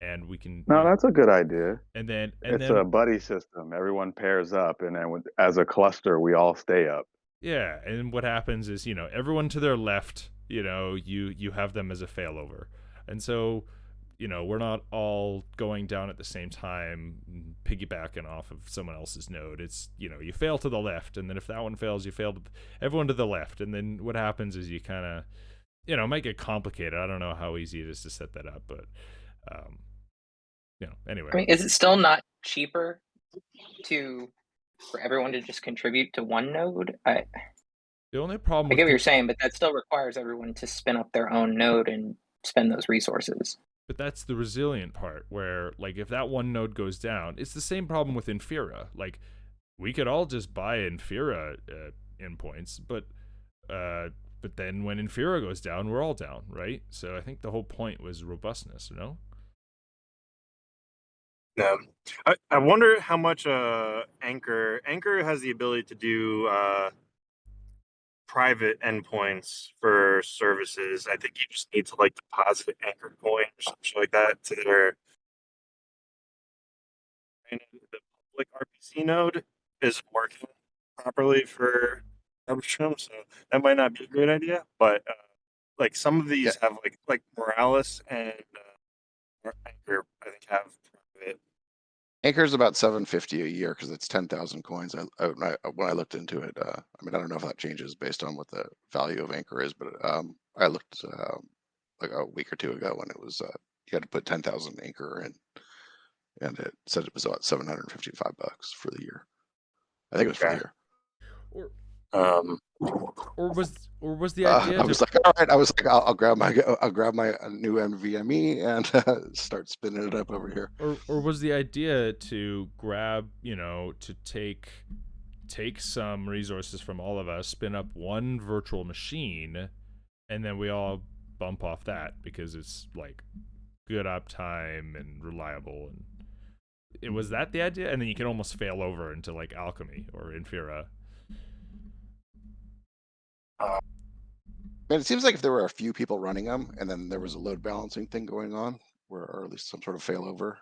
And we can. No, that's a good idea. And then it's a buddy system. Everyone pairs up, and then as a cluster, we all stay up. Yeah, and what happens is everyone to their left, you have them as a failover, and so we're not all going down at the same time, piggybacking off of someone else's node. It's you fail to the left, and then if that one fails, you fail everyone to the left, and then what happens is you kind of it might get complicated. I don't know how easy it is to set that up, but. Anyway. I mean, is it still not cheaper for everyone to just contribute to one node? The only problem I get what you're saying, but that still requires everyone to spin up their own node and spend those resources. But that's the resilient part where, like, if that one node goes down, it's the same problem with Infera. Like, we could all just buy Infera endpoints, but then when Infera goes down, we're all down, right? So I think the whole point was robustness, Yeah, I wonder how much Anchor has the ability to do private endpoints for services. I think you just need to deposit an Anchor coin or something like that to their. And the public RPC node isn't working properly for arbitrum, so that might not be a great idea. But some of these have like Morales and Anchor, I think, have private. Anchor's about $750 a year because it's 10,000 coins. When I looked into it, I don't know if that changes based on what the value of Anchor is, but I looked like a week or two ago when it was you had to put 10,000 Anchor in, and it said it was about $755 for the year. I think it was for the year. Or was the idea I was like, all right. I was like, I'll grab my new NVMe and start spinning it up over here. or was the idea to grab, to take some resources from all of us, spin up one virtual machine, and then we all bump off that because it's like good uptime and reliable, and was that the idea? And then you can almost fail over into like Alchemy or Infura. Man, it seems like if there were a few people running them, and then there was a load balancing thing going on, or at least some sort of failover,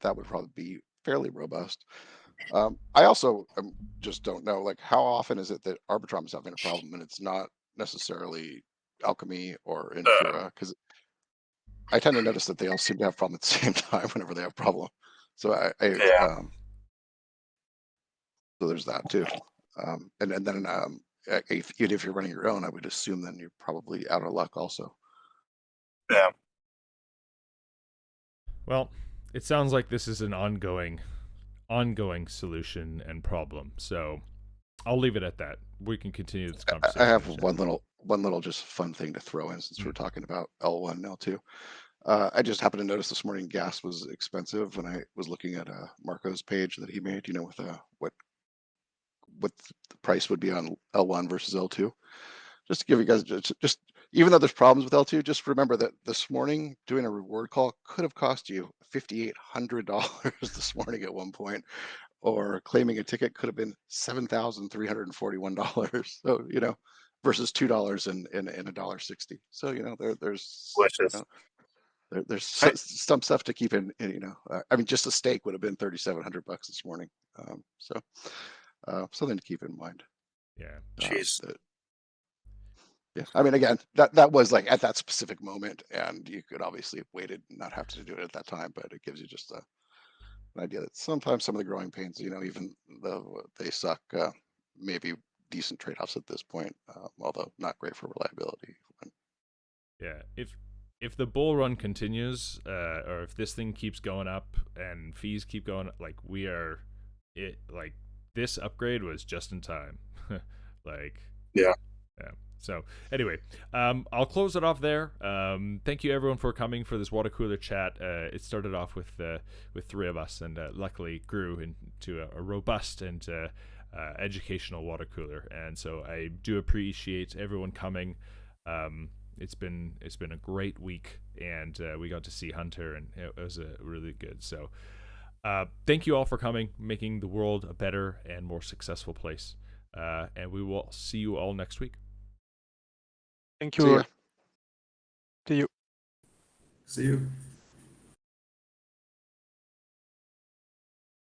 that would probably be fairly robust. I also just don't know, like, how often is it that Arbitrum is having a problem and it's not necessarily Alchemy or Infura? Because I tend to notice that they all seem to have problem at the same time whenever they have problem. So Yeah. so there's that too. And then even if you're running your own, I would assume then you're probably out of luck also. Yeah. Well, it sounds like this is an ongoing solution and problem. So I'll leave it at that. We can continue this conversation. I have one little just fun thing to throw in since we're talking about L1 and L2. I just happened to notice this morning gas was expensive when I was looking at Marco's page that he made, with what the price would be on L1 versus L2. Just to give you guys just even though there's problems with L2, just remember that this morning doing a reward call could have cost you $5,800 this morning at one point, or claiming a ticket could have been $7,341. So versus $2 and $1.60. So there's there's some stuff to keep in. I mean, just a steak would have been $3,700 this morning. So something to keep in mind. Yeah. Jeez. Yeah, I mean, again, that was like at that specific moment, and you could obviously have waited and not have to do it at that time, but it gives you just an idea that sometimes some of the growing pains, even though they suck, maybe decent trade-offs at this point, although not great for reliability. Yeah, if the bull run continues, or if this thing keeps going up and fees keep going, like this upgrade was just in time. Yeah. So anyway, I'll close it off there. Thank you everyone for coming for this water cooler chat. It started off with three of us, and luckily grew into a robust and educational water cooler. And so I do appreciate everyone coming. It's been a great week, and we got to see Hunter, and it was really good. So thank you all for coming, making the world a better and more successful place. And we will see you all next week. Thank See you. ya. See you. See you.